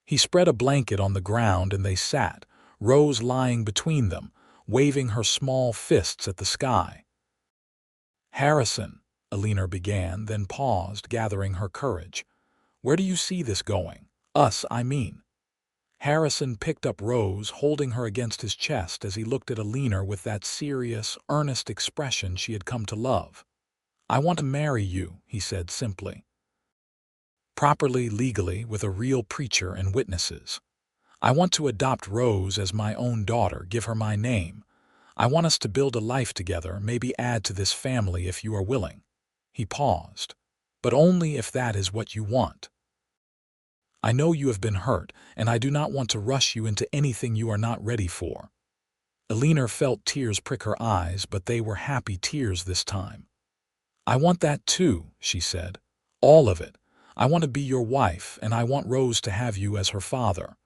He spread a blanket on the ground and they sat, Rose lying between them, waving her small fists at the sky. "Harrison," Eleanor began, then paused, gathering her courage. "Where do you see this going? Us, I mean." Harrison picked up Rose, holding her against his chest as he looked at Eleanor with that serious, earnest expression she had come to love. "I want to marry you," he said simply. "Properly, legally, with a real preacher and witnesses. I want to adopt Rose as my own daughter, give her my name. I want us to build a life together, maybe add to this family if you are willing." He paused. "But only if that is what you want. I know you have been hurt, and I do not want to rush you into anything you are not ready for." Eleanor felt tears prick her eyes, but they were happy tears this time. "I want that too," she said. "All of it. I want to be your wife, and I want Rose to have you as her father.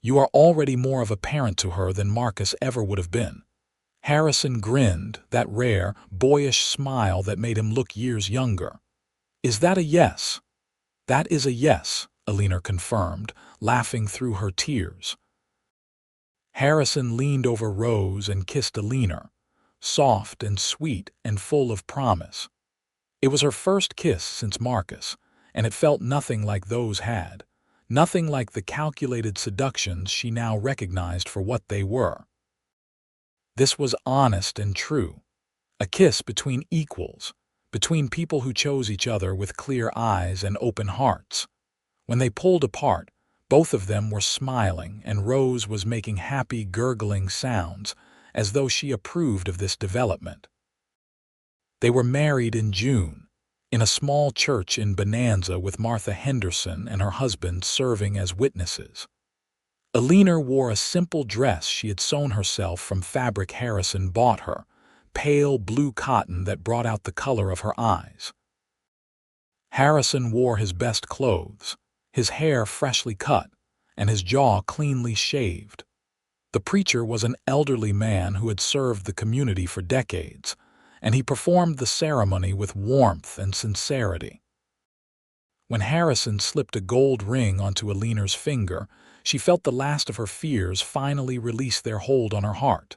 You are already more of a parent to her than Marcus ever would have been." Harrison grinned, that rare, boyish smile that made him look years younger. "Is that a yes?" "That is a yes," Eleanor confirmed, laughing through her tears. Harrison leaned over Rose and kissed Eleanor, soft and sweet and full of promise. It was her first kiss since Marcus, and it felt nothing like those had, nothing like the calculated seductions she now recognized for what they were. This was honest and true, a kiss between equals, between people who chose each other with clear eyes and open hearts. When they pulled apart, both of them were smiling, and Rose was making happy, gurgling sounds, as though she approved of this development. They were married in June, in a small church in Bonanza, with Martha Henderson and her husband serving as witnesses. Eleanor wore a simple dress she had sewn herself from fabric Harrison bought her, pale blue cotton that brought out the color of her eyes. Harrison wore his best clothes, his hair freshly cut, and his jaw cleanly shaved. The preacher was an elderly man who had served the community for decades, and he performed the ceremony with warmth and sincerity. When Harrison slipped a gold ring onto Eleanor's finger, she felt the last of her fears finally release their hold on her heart.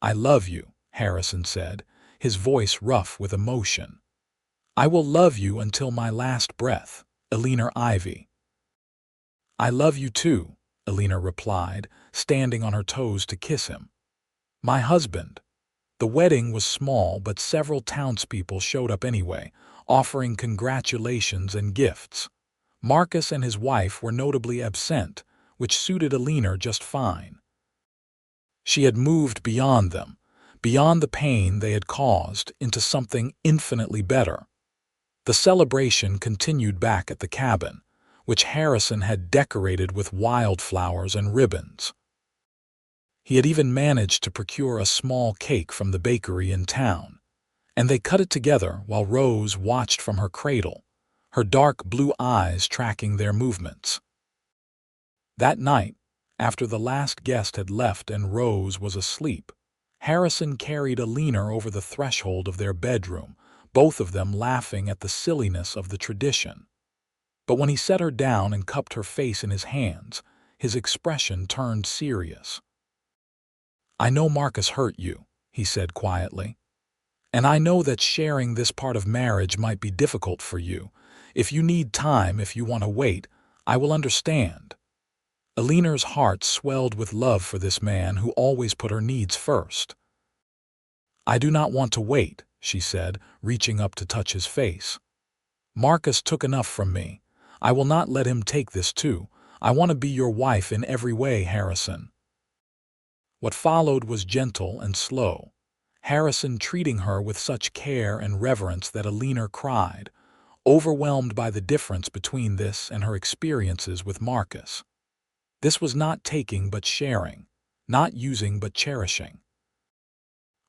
"I love you," Harrison said, his voice rough with emotion. "I will love you until my last breath, Eleanor Ivy." "I love you too," Eleanor replied, standing on her toes to kiss him. "My husband." The wedding was small, but several townspeople showed up anyway, offering congratulations and gifts. Marcus and his wife were notably absent, which suited Eleanor just fine. She had moved beyond them, beyond the pain they had caused, into something infinitely better. The celebration continued back at the cabin, which Harrison had decorated with wildflowers and ribbons. He had even managed to procure a small cake from the bakery in town, and they cut it together while Rose watched from her cradle, her dark blue eyes tracking their movements. That night, after the last guest had left and Rose was asleep, Harrison carried Eleanor over the threshold of their bedroom, both of them laughing at the silliness of the tradition. But when he set her down and cupped her face in his hands, his expression turned serious. "I know Marcus hurt you," he said quietly. "And I know that sharing this part of marriage might be difficult for you. If you need time, if you want to wait, I will understand." Eleanor's heart swelled with love for this man who always put her needs first. "I do not want to wait," she said, reaching up to touch his face. "Marcus took enough from me. I will not let him take this too. I want to be your wife in every way, Harrison." What followed was gentle and slow, Harrison treating her with such care and reverence that Eleanor cried, overwhelmed by the difference between this and her experiences with Marcus. This was not taking but sharing, not using but cherishing.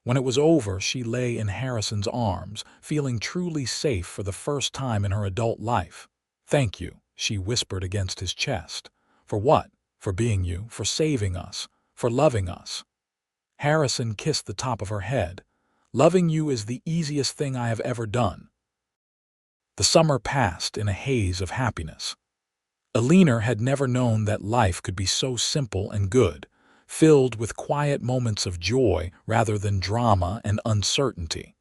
When it was over, she lay in Harrison's arms, feeling truly safe for the first time in her adult life. "Thank you," she whispered against his chest. "For what? For being you, for saving us, for loving us." Harrison kissed the top of her head. "Loving you is the easiest thing I have ever done." The summer passed in a haze of happiness. Eleanor had never known that life could be so simple and good, filled with quiet moments of joy rather than drama and uncertainty.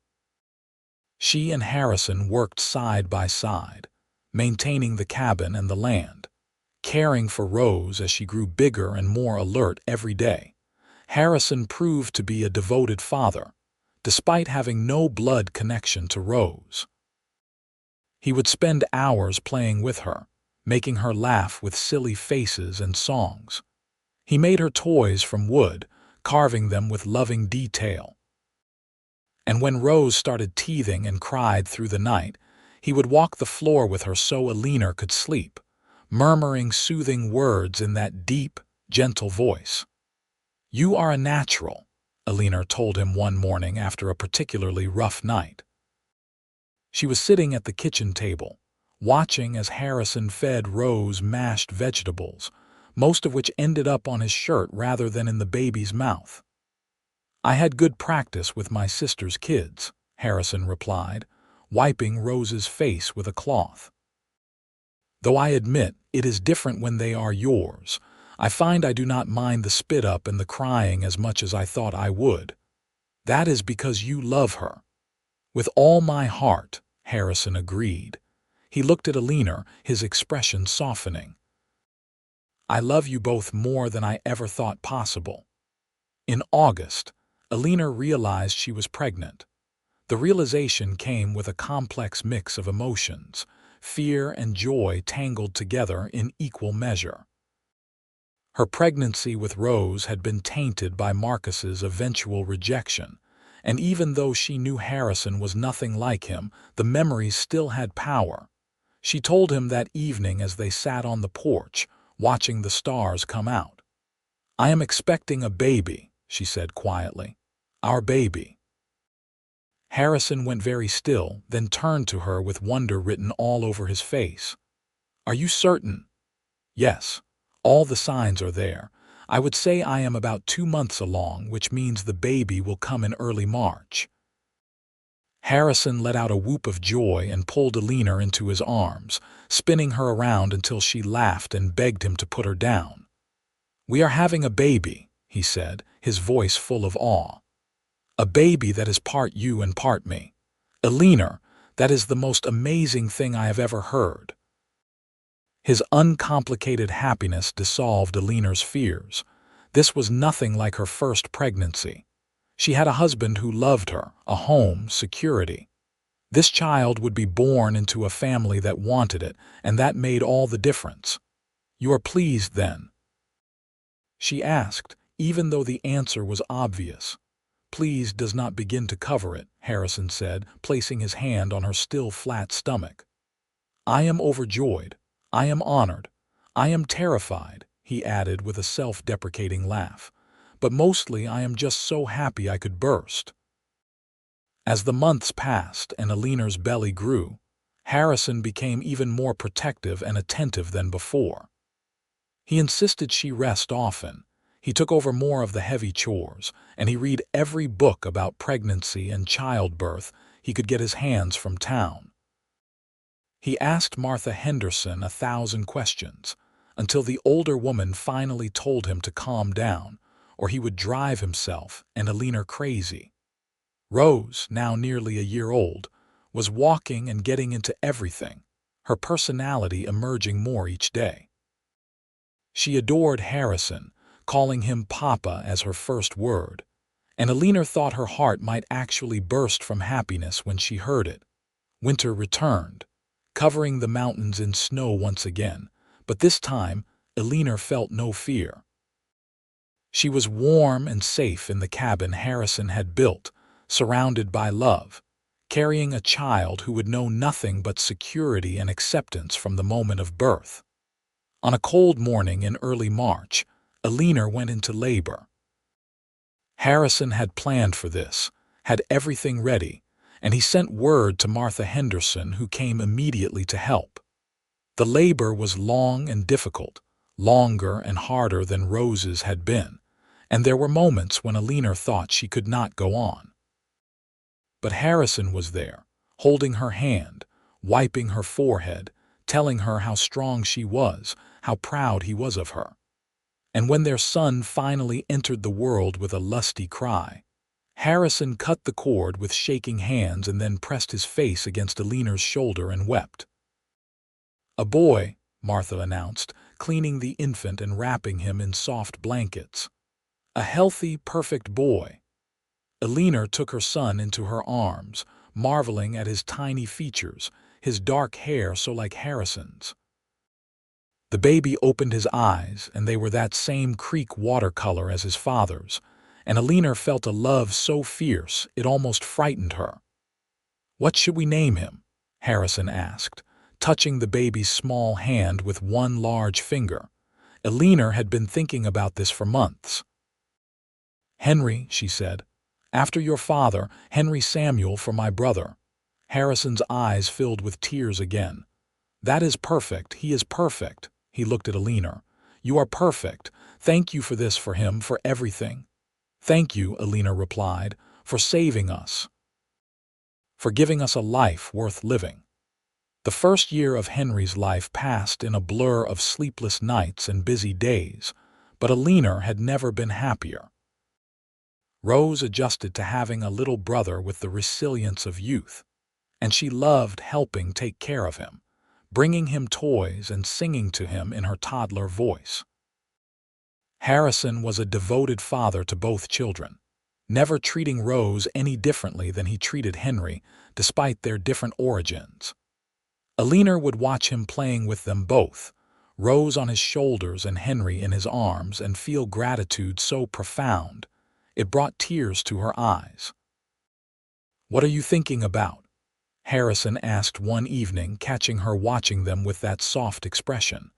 She and Harrison worked side by side, maintaining the cabin and the land, caring for Rose as she grew bigger and more alert every day. Harrison proved to be a devoted father, despite having no blood connection to Rose. He would spend hours playing with her, making her laugh with silly faces and songs. He made her toys from wood, carving them with loving detail. And when Rose started teething and cried through the night, he would walk the floor with her so Eleanor could sleep, murmuring soothing words in that deep, gentle voice. "You are a natural," Eleanor told him one morning after a particularly rough night. She was sitting at the kitchen table, watching as Harrison fed Rose mashed vegetables, most of which ended up on his shirt rather than in the baby's mouth. "I had good practice with my sister's kids," Harrison replied, wiping Rose's face with a cloth. "Though I admit it is different when they are yours, I find I do not mind the spit-up and the crying as much as I thought I would. That is because you love her." "With all my heart," Harrison agreed. He looked at Eleanor, his expression softening. "I love you both more than I ever thought possible." In August, Eleanor realized she was pregnant. The realization came with a complex mix of emotions, fear and joy tangled together in equal measure. Her pregnancy with Rose had been tainted by Marcus's eventual rejection, and even though she knew Harrison was nothing like him, the memories still had power. She told him that evening as they sat on the porch, watching the stars come out. "I am expecting a baby," she said quietly. "Our baby." Harrison went very still, then turned to her with wonder written all over his face. "Are you certain?" "Yes. All the signs are there. I would say I am about 2 months along, which means the baby will come in early March." Harrison let out a whoop of joy and pulled Eleanor into his arms, spinning her around until she laughed and begged him to put her down. "We are having a baby," he said, his voice full of awe. "A baby that is part you and part me. Eleanor, that is the most amazing thing I have ever heard." His uncomplicated happiness dissolved Eleanor's fears. This was nothing like her first pregnancy. She had a husband who loved her, a home, security. This child would be born into a family that wanted it, and that made all the difference. "You are pleased, then?" she asked, even though the answer was obvious. "Pleased does not begin to cover it," Harrison said, placing his hand on her still flat stomach. "I am overjoyed. I am honored. I am terrified," he added with a self-deprecating laugh. "But mostly I am just so happy I could burst." As the months passed and Eleanor's belly grew, Harrison became even more protective and attentive than before. He insisted she rest often. He took over more of the heavy chores, and he read every book about pregnancy and childbirth he could get his hands from town. He asked Martha Henderson 1,000 questions, until the older woman finally told him to calm down, or he would drive himself and Eleanor crazy. Rose, now nearly a year old, was walking and getting into everything, her personality emerging more each day. She adored Harrison, calling him Papa as her first word, and Eleanor thought her heart might actually burst from happiness when she heard it. Winter returned, covering the mountains in snow once again, but this time Eleanor felt no fear. She was warm and safe in the cabin Harrison had built, surrounded by love, carrying a child who would know nothing but security and acceptance from the moment of birth. On a cold morning in early March, Eleanor went into labor. Harrison had planned for this, had everything ready, and he sent word to Martha Henderson, who came immediately to help. The labor was long and difficult, longer and harder than Rose's had been, and there were moments when Eleanor thought she could not go on. But Harrison was there, holding her hand, wiping her forehead, telling her how strong she was, how proud he was of her. And when their son finally entered the world with a lusty cry, Harrison cut the cord with shaking hands and then pressed his face against Eleanor's shoulder and wept. "A boy," Martha announced, cleaning the infant and wrapping him in soft blankets. "A healthy, perfect boy." Eleanor took her son into her arms, marveling at his tiny features, his dark hair so like Harrison's. The baby opened his eyes, and they were that same creek watercolor as his father's, and Eleanor felt a love so fierce it almost frightened her. "What should we name him?" Harrison asked, touching the baby's small hand with one large finger. Eleanor had been thinking about this for months. "Henry," she said. "After your father, Henry Samuel for my brother." Harrison's eyes filled with tears again. "That is perfect. He is perfect." He looked at Eleanor. "You are perfect. Thank you for this, for him, for everything." "Thank you," Eleanor replied, "for saving us, for giving us a life worth living." The first year of Henry's life passed in a blur of sleepless nights and busy days, but Eleanor had never been happier. Rose adjusted to having a little brother with the resilience of youth, and she loved helping take care of him, bringing him toys and singing to him in her toddler voice. Harrison was a devoted father to both children, never treating Rose any differently than he treated Henry, despite their different origins. Eleanor would watch him playing with them both, Rose on his shoulders and Henry in his arms, and feel gratitude so profound it brought tears to her eyes. "What are you thinking about?" Harrison asked one evening, catching her watching them with that soft expression.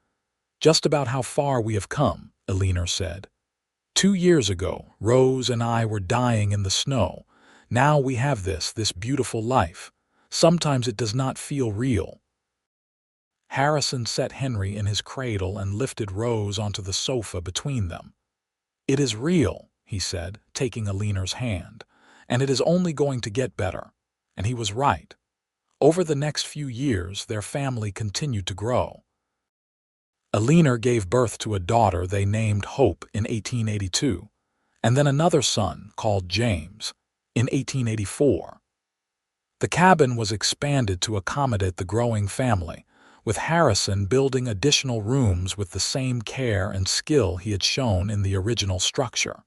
"Just about how far we have come," Eleanor said. 2 years ago, Rose and I were dying in the snow. Now we have this beautiful life. Sometimes it does not feel real." Harrison set Henry in his cradle and lifted Rose onto the sofa between them. "It is real," he said, taking Eleanor's hand, "and it is only going to get better. And he was right. Over the next few years, their family continued to grow. Eleanor gave birth to a daughter they named Hope in 1882, and then another son called James in 1884. The cabin was expanded to accommodate the growing family, with Harrison building additional rooms with the same care and skill he had shown in the original structure.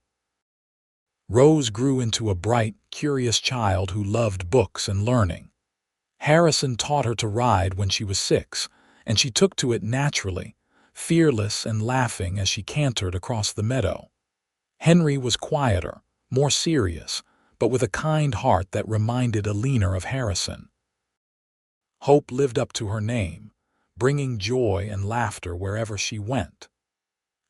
Rose grew into a bright, curious child who loved books and learning. Harrison taught her to ride when she was 6, and she took to it naturally, fearless and laughing as she cantered across the meadow. Henry was quieter, more serious, but with a kind heart that reminded Eleanor of Harrison. Hope lived up to her name, bringing joy and laughter wherever she went.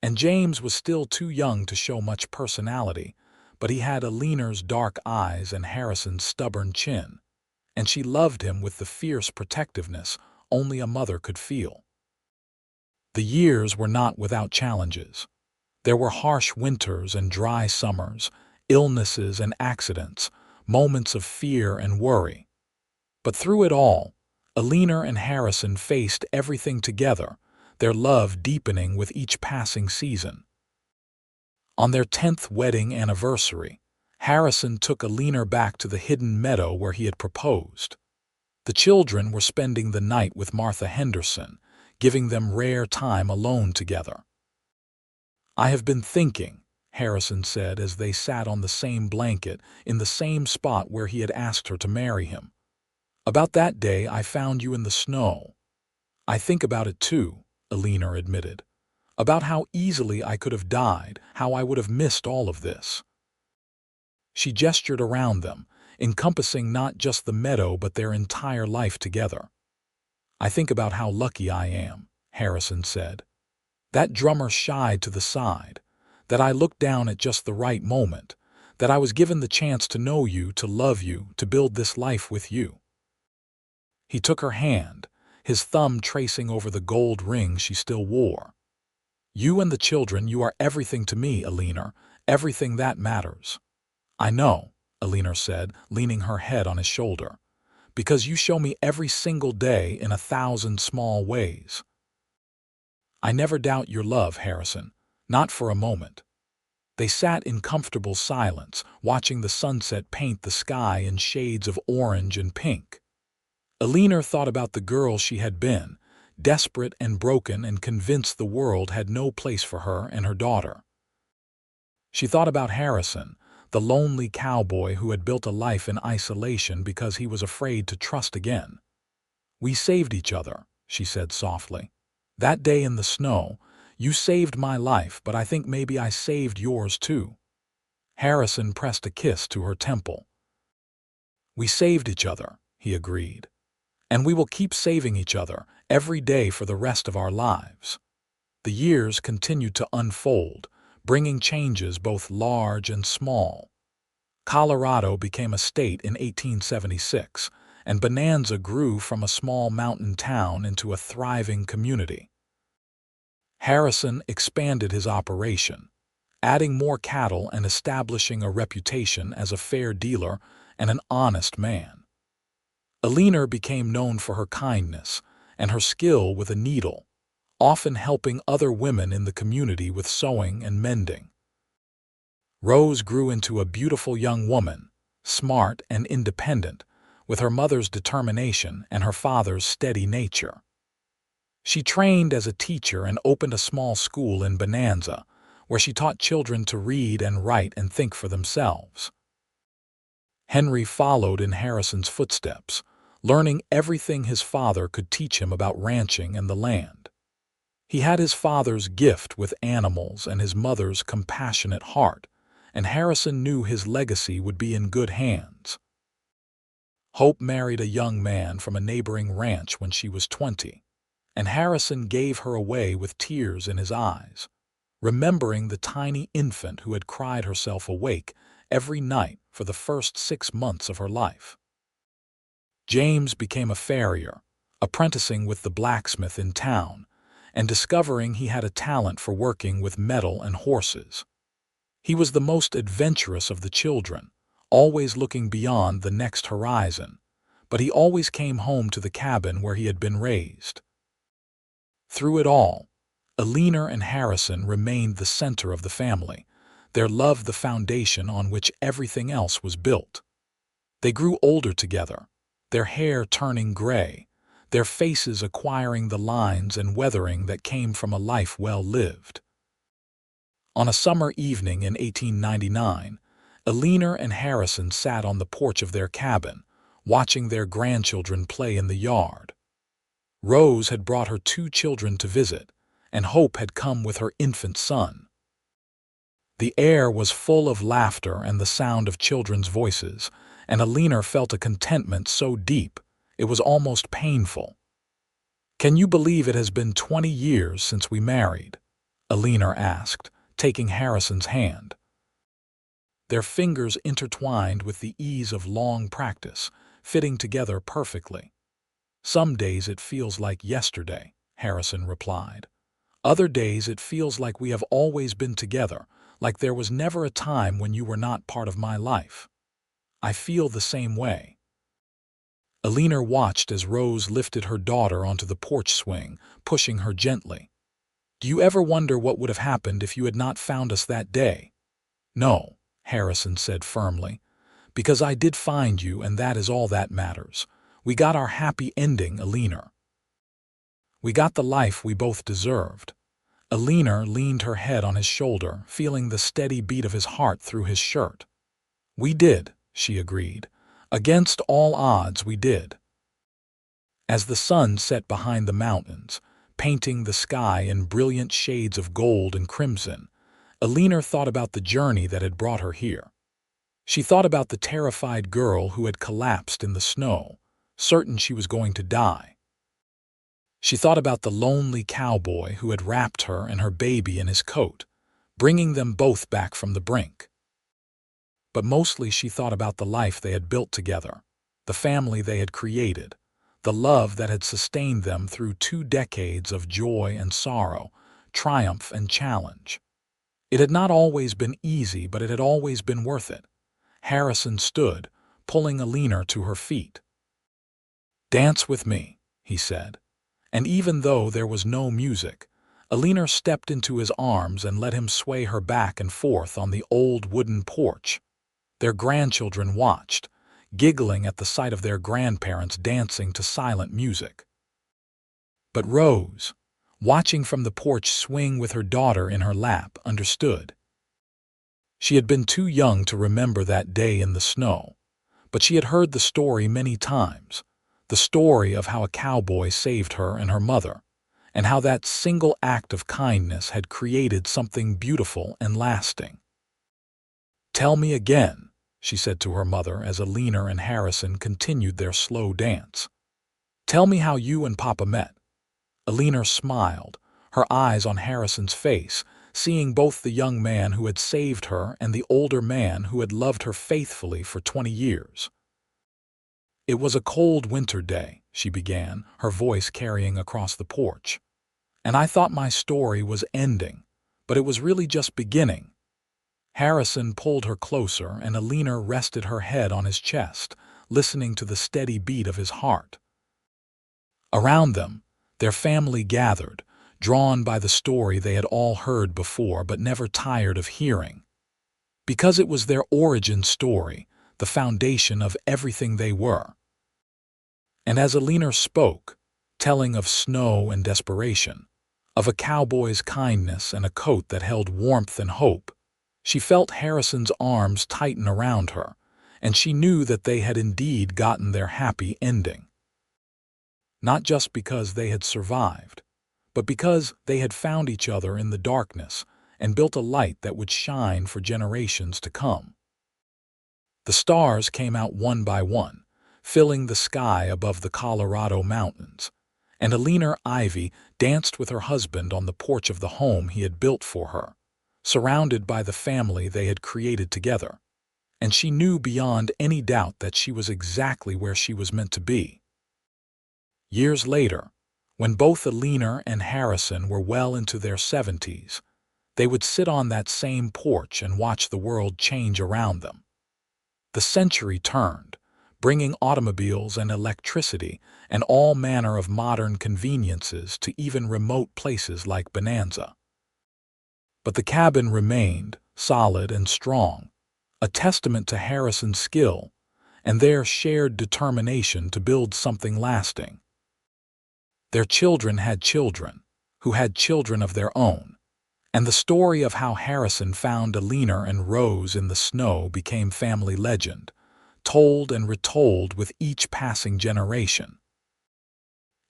And James was still too young to show much personality, but he had Eleanor's dark eyes and Harrison's stubborn chin, and she loved him with the fierce protectiveness only a mother could feel. The years were not without challenges. There were harsh winters and dry summers, illnesses and accidents, moments of fear and worry. But through it all, Eleanor and Harrison faced everything together, their love deepening with each passing season. On their 10th wedding anniversary, Harrison took Eleanor back to the hidden meadow where he had proposed. The children were spending the night with Martha Henderson, giving them rare time alone together. "I have been thinking," Harrison said as they sat on the same blanket in the same spot where he had asked her to marry him. "About that day I found you in the snow." "I think about it too," Eleanor admitted. "About how easily I could have died, how I would have missed all of this." She gestured around them, encompassing not just the meadow but their entire life together. "I think about how lucky I am," Harrison said. "That drummer shied to the side, that I looked down at just the right moment, that I was given the chance to know you, to love you, to build this life with you." He took her hand, his thumb tracing over the gold ring she still wore. "You and the children, you are everything to me, Eleanor, everything that matters." "I know," Eleanor said, leaning her head on his shoulder, "because you show me every single day in 1,000 small ways." "I never doubt your love, Harrison, not for a moment." They sat in comfortable silence, watching the sunset paint the sky in shades of orange and pink. Eleanor thought about the girl she had been, desperate and broken and convinced the world had no place for her and her daughter. She thought about Harrison, the lonely cowboy who had built a life in isolation because he was afraid to trust again. "We saved each other," she said softly. "That day in the snow, you saved my life, but I think maybe I saved yours too." Harrison pressed a kiss to her temple. "We saved each other," he agreed. "And we will keep saving each other every day for the rest of our lives." The years continued to unfold, bringing changes both large and small. Colorado became a state in 1876, and Bonanza grew from a small mountain town into a thriving community. Harrison expanded his operation, adding more cattle and establishing a reputation as a fair dealer and an honest man. Eleanor became known for her kindness and her skill with a needle, often helping other women in the community with sewing and mending. Rose grew into a beautiful young woman, smart and independent, with her mother's determination and her father's steady nature. She trained as a teacher and opened a small school in Bonanza, where she taught children to read and write and think for themselves. Henry followed in Harrison's footsteps, learning everything his father could teach him about ranching and the land. He had his father's gift with animals and his mother's compassionate heart, and Harrison knew his legacy would be in good hands. Hope married a young man from a neighboring ranch when she was 20, and Harrison gave her away with tears in his eyes, remembering the tiny infant who had cried herself awake every night for the first 6 months of her life. James became a farrier, apprenticing with the blacksmith in town, and discovering he had a talent for working with metal and horses. He was the most adventurous of the children, always looking beyond the next horizon, but he always came home to the cabin where he had been raised. Through it all, Eleanor and Harrison remained the center of the family, their love the foundation on which everything else was built. They grew older together, their hair turning gray, their faces acquiring the lines and weathering that came from a life well lived. On a summer evening in 1899, Eleanor and Harrison sat on the porch of their cabin, watching their grandchildren play in the yard. Rose had brought her 2 children to visit, and Hope had come with her infant son. The air was full of laughter and the sound of children's voices, and Eleanor felt a contentment so deep it was almost painful. "Can you believe it has been 20 years since we married?" Eleanor asked, taking Harrison's hand. Their fingers intertwined with the ease of long practice, fitting together perfectly. "Some days it feels like yesterday," Harrison replied. "Other days it feels like we have always been together, like there was never a time when you were not part of my life. I feel the same way." Eleanor watched as Rose lifted her daughter onto the porch swing, pushing her gently. "Do you ever wonder what would have happened if you had not found us that day?" "No," Harrison said firmly, "because I did find you, and that is all that matters. We got our happy ending, Eleanor. We got the life we both deserved." Eleanor leaned her head on his shoulder, feeling the steady beat of his heart through his shirt. "We did," she agreed. "Against all odds, we did." As the sun set behind the mountains, painting the sky in brilliant shades of gold and crimson, Eleanor thought about the journey that had brought her here. She thought about the terrified girl who had collapsed in the snow, certain she was going to die. She thought about the lonely cowboy who had wrapped her and her baby in his coat, bringing them both back from the brink. But mostly she thought about the life they had built together, the family they had created, the love that had sustained them through 2 decades of joy and sorrow, triumph and challenge. It had not always been easy, but it had always been worth it. Harrison stood, pulling Eleanor to her feet. "Dance with me," he said. And even though there was no music, Eleanor stepped into his arms and let him sway her back and forth on the old wooden porch. Their grandchildren watched, giggling at the sight of their grandparents dancing to silent music. But Rose, watching from the porch swing with her daughter in her lap, understood. She had been too young to remember that day in the snow, but she had heard the story many times, the story of how a cowboy saved her and her mother, and how that single act of kindness had created something beautiful and lasting. "Tell me again," she said to her mother as Eleanor and Harrison continued their slow dance. "Tell me how you and Papa met." Eleanor smiled, her eyes on Harrison's face, seeing both the young man who had saved her and the older man who had loved her faithfully for 20 years. "It was a cold winter day," she began, her voice carrying across the porch. "And I thought my story was ending, but it was really just beginning." Harrison pulled her closer, and Eleanor rested her head on his chest, listening to the steady beat of his heart. Around them, their family gathered, drawn by the story they had all heard before but never tired of hearing. Because it was their origin story, the foundation of everything they were. And as Eleanor spoke, telling of snow and desperation, of a cowboy's kindness and a coat that held warmth and hope, she felt Harrison's arms tighten around her, and she knew that they had indeed gotten their happy ending. Not just because they had survived, but because they had found each other in the darkness and built a light that would shine for generations to come. The stars came out one by one, filling the sky above the Colorado mountains, and Eleanor Ivy danced with her husband on the porch of the home he had built for her, surrounded by the family they had created together, and she knew beyond any doubt that she was exactly where she was meant to be. Years later, when both Eleanor and Harrison were well into their 70s, they would sit on that same porch and watch the world change around them. The century turned, bringing automobiles and electricity and all manner of modern conveniences to even remote places like Bonanza. But the cabin remained solid and strong, a testament to Harrison's skill and their shared determination to build something lasting. Their children had children, who had children of their own, and the story of how Harrison found Eleanor and Rose in the snow became family legend, told and retold with each passing generation.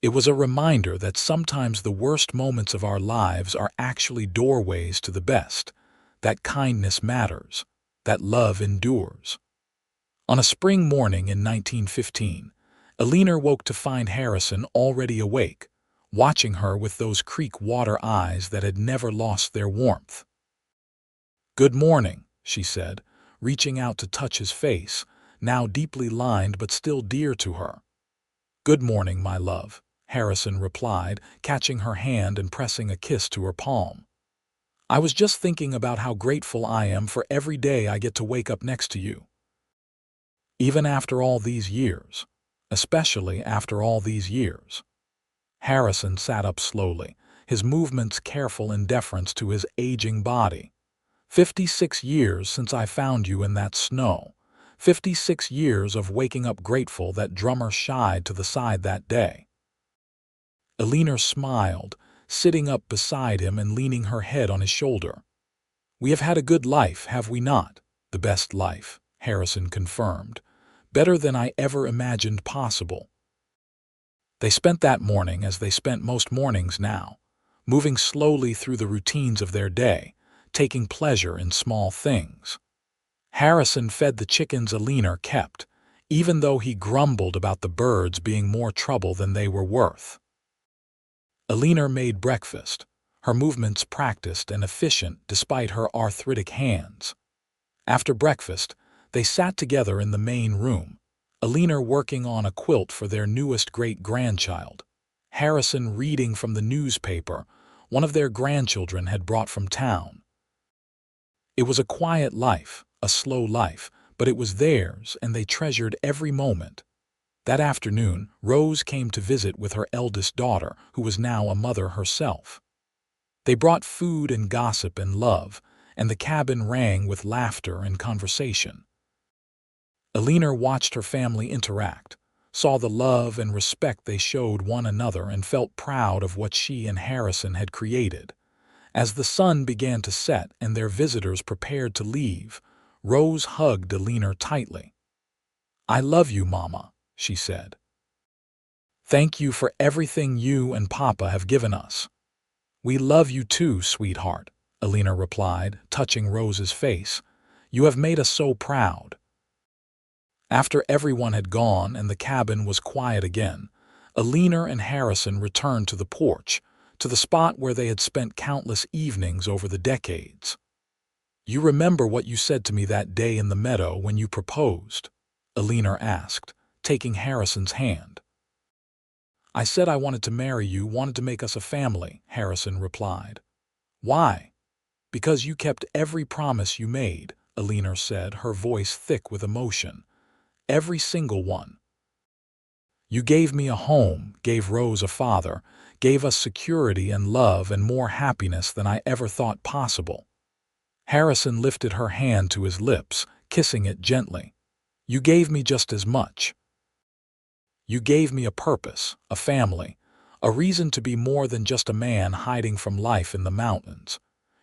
It was a reminder that sometimes the worst moments of our lives are actually doorways to the best, that kindness matters, that love endures. On a spring morning in 1915, Eleanor woke to find Harrison already awake, watching her with those creek water eyes that had never lost their warmth. "Good morning," she said, reaching out to touch his face, now deeply lined but still dear to her. "Good morning, my love," Harrison replied, catching her hand and pressing a kiss to her palm. "I was just thinking about how grateful I am for every day I get to wake up next to you. Even after all these years, especially after all these years." Harrison sat up slowly, his movements careful in deference to his aging body. 56 years since I found you in that snow. 56 years of waking up grateful that drummer shied to the side that day." Eleanor smiled, sitting up beside him and leaning her head on his shoulder. "We have had a good life, have we not?" "The best life," Harrison confirmed. "Better than I ever imagined possible." They spent that morning as they spent most mornings now, moving slowly through the routines of their day, taking pleasure in small things. Harrison fed the chickens Eleanor kept, even though he grumbled about the birds being more trouble than they were worth. Eleanor made breakfast, her movements practiced and efficient despite her arthritic hands. After breakfast, they sat together in the main room, Eleanor working on a quilt for their newest great-grandchild, Harrison reading from the newspaper one of their grandchildren had brought from town. It was a quiet life, a slow life, but it was theirs and they treasured every moment. That afternoon, Rose came to visit with her eldest daughter, who was now a mother herself. They brought food and gossip and love, and the cabin rang with laughter and conversation. Eleanor watched her family interact, saw the love and respect they showed one another and felt proud of what she and Harrison had created. As the sun began to set and their visitors prepared to leave, Rose hugged Eleanor tightly. "I love you, Mama," she said. "Thank you for everything you and Papa have given us." "We love you too, sweetheart," Eleanor replied, touching Rose's face. "You have made us so proud." After everyone had gone and the cabin was quiet again, Eleanor and Harrison returned to the porch, to the spot where they had spent countless evenings over the decades. "You remember what you said to me that day in the meadow when you proposed?" Eleanor asked, taking Harrison's hand. "I said I wanted to marry you, wanted to make us a family," Harrison replied. "Why?" "Because you kept every promise you made," Eleanor said, her voice thick with emotion. "Every single one. You gave me a home, gave Rose a father, gave us security and love and more happiness than I ever thought possible." Harrison lifted her hand to his lips, kissing it gently. "You gave me just as much. You gave me a purpose, a family, a reason to be more than just a man hiding from life in the mountains.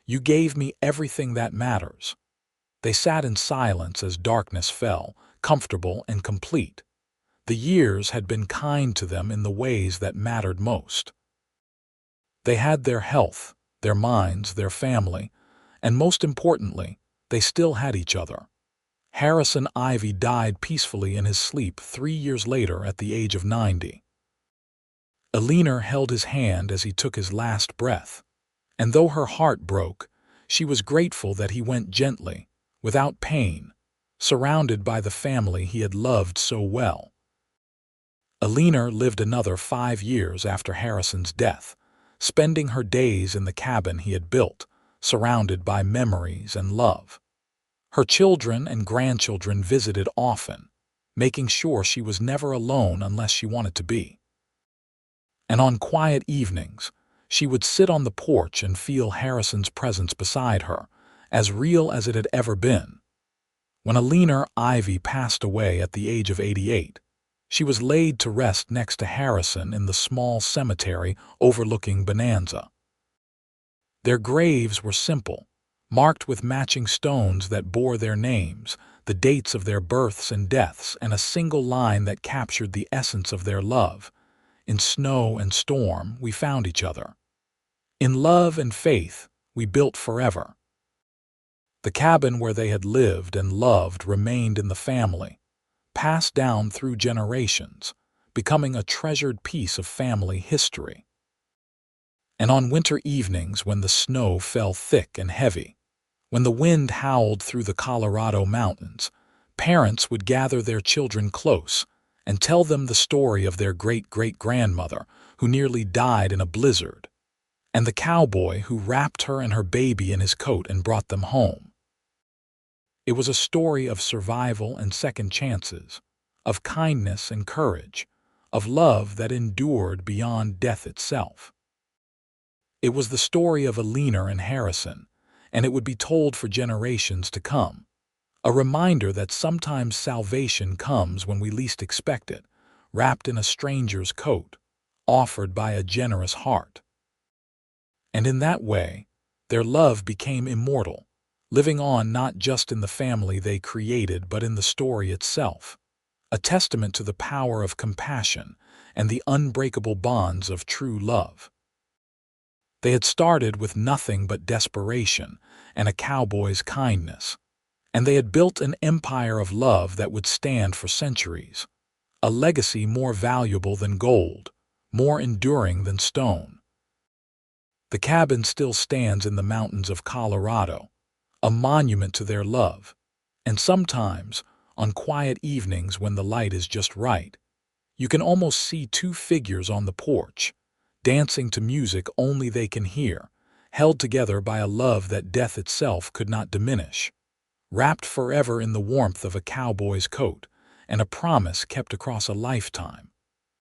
You gave me everything that matters." They sat in silence as darkness fell, comfortable and complete. The years had been kind to them in the ways that mattered most. They had their health, their minds, their family, and most importantly, they still had each other. Harrison Ivy died peacefully in his sleep 3 years later at the age of 90. Eleanor held his hand as he took his last breath, and though her heart broke, she was grateful that he went gently, without pain, surrounded by the family he had loved so well. Eleanor lived another 5 years after Harrison's death, spending her days in the cabin he had built, surrounded by memories and love. Her children and grandchildren visited often, making sure she was never alone unless she wanted to be. And on quiet evenings, she would sit on the porch and feel Harrison's presence beside her, as real as it had ever been. When Eleanor Ivy passed away at the age of 88, she was laid to rest next to Harrison in the small cemetery overlooking Bonanza. Their graves were simple, marked with matching stones that bore their names, the dates of their births and deaths, and a single line that captured the essence of their love. In snow and storm, we found each other. In love and faith, we built forever. The cabin where they had lived and loved remained in the family, passed down through generations, becoming a treasured piece of family history. And on winter evenings when the snow fell thick and heavy, when the wind howled through the Colorado mountains, parents would gather their children close and tell them the story of their great-great-grandmother who nearly died in a blizzard, and the cowboy who wrapped her and her baby in his coat and brought them home. It was a story of survival and second chances, of kindness and courage, of love that endured beyond death itself. It was the story of Eleanor and Harrison, and it would be told for generations to come, a reminder that sometimes salvation comes when we least expect it, wrapped in a stranger's coat, offered by a generous heart. And in that way, their love became immortal, living on not just in the family they created but in the story itself, a testament to the power of compassion and the unbreakable bonds of true love. They had started with nothing but desperation and a cowboy's kindness, and they had built an empire of love that would stand for centuries, a legacy more valuable than gold, more enduring than stone. The cabin still stands in the mountains of Colorado, a monument to their love, and sometimes, on quiet evenings when the light is just right, you can almost see two figures on the porch, dancing to music only they can hear, held together by a love that death itself could not diminish, wrapped forever in the warmth of a cowboy's coat and a promise kept across a lifetime.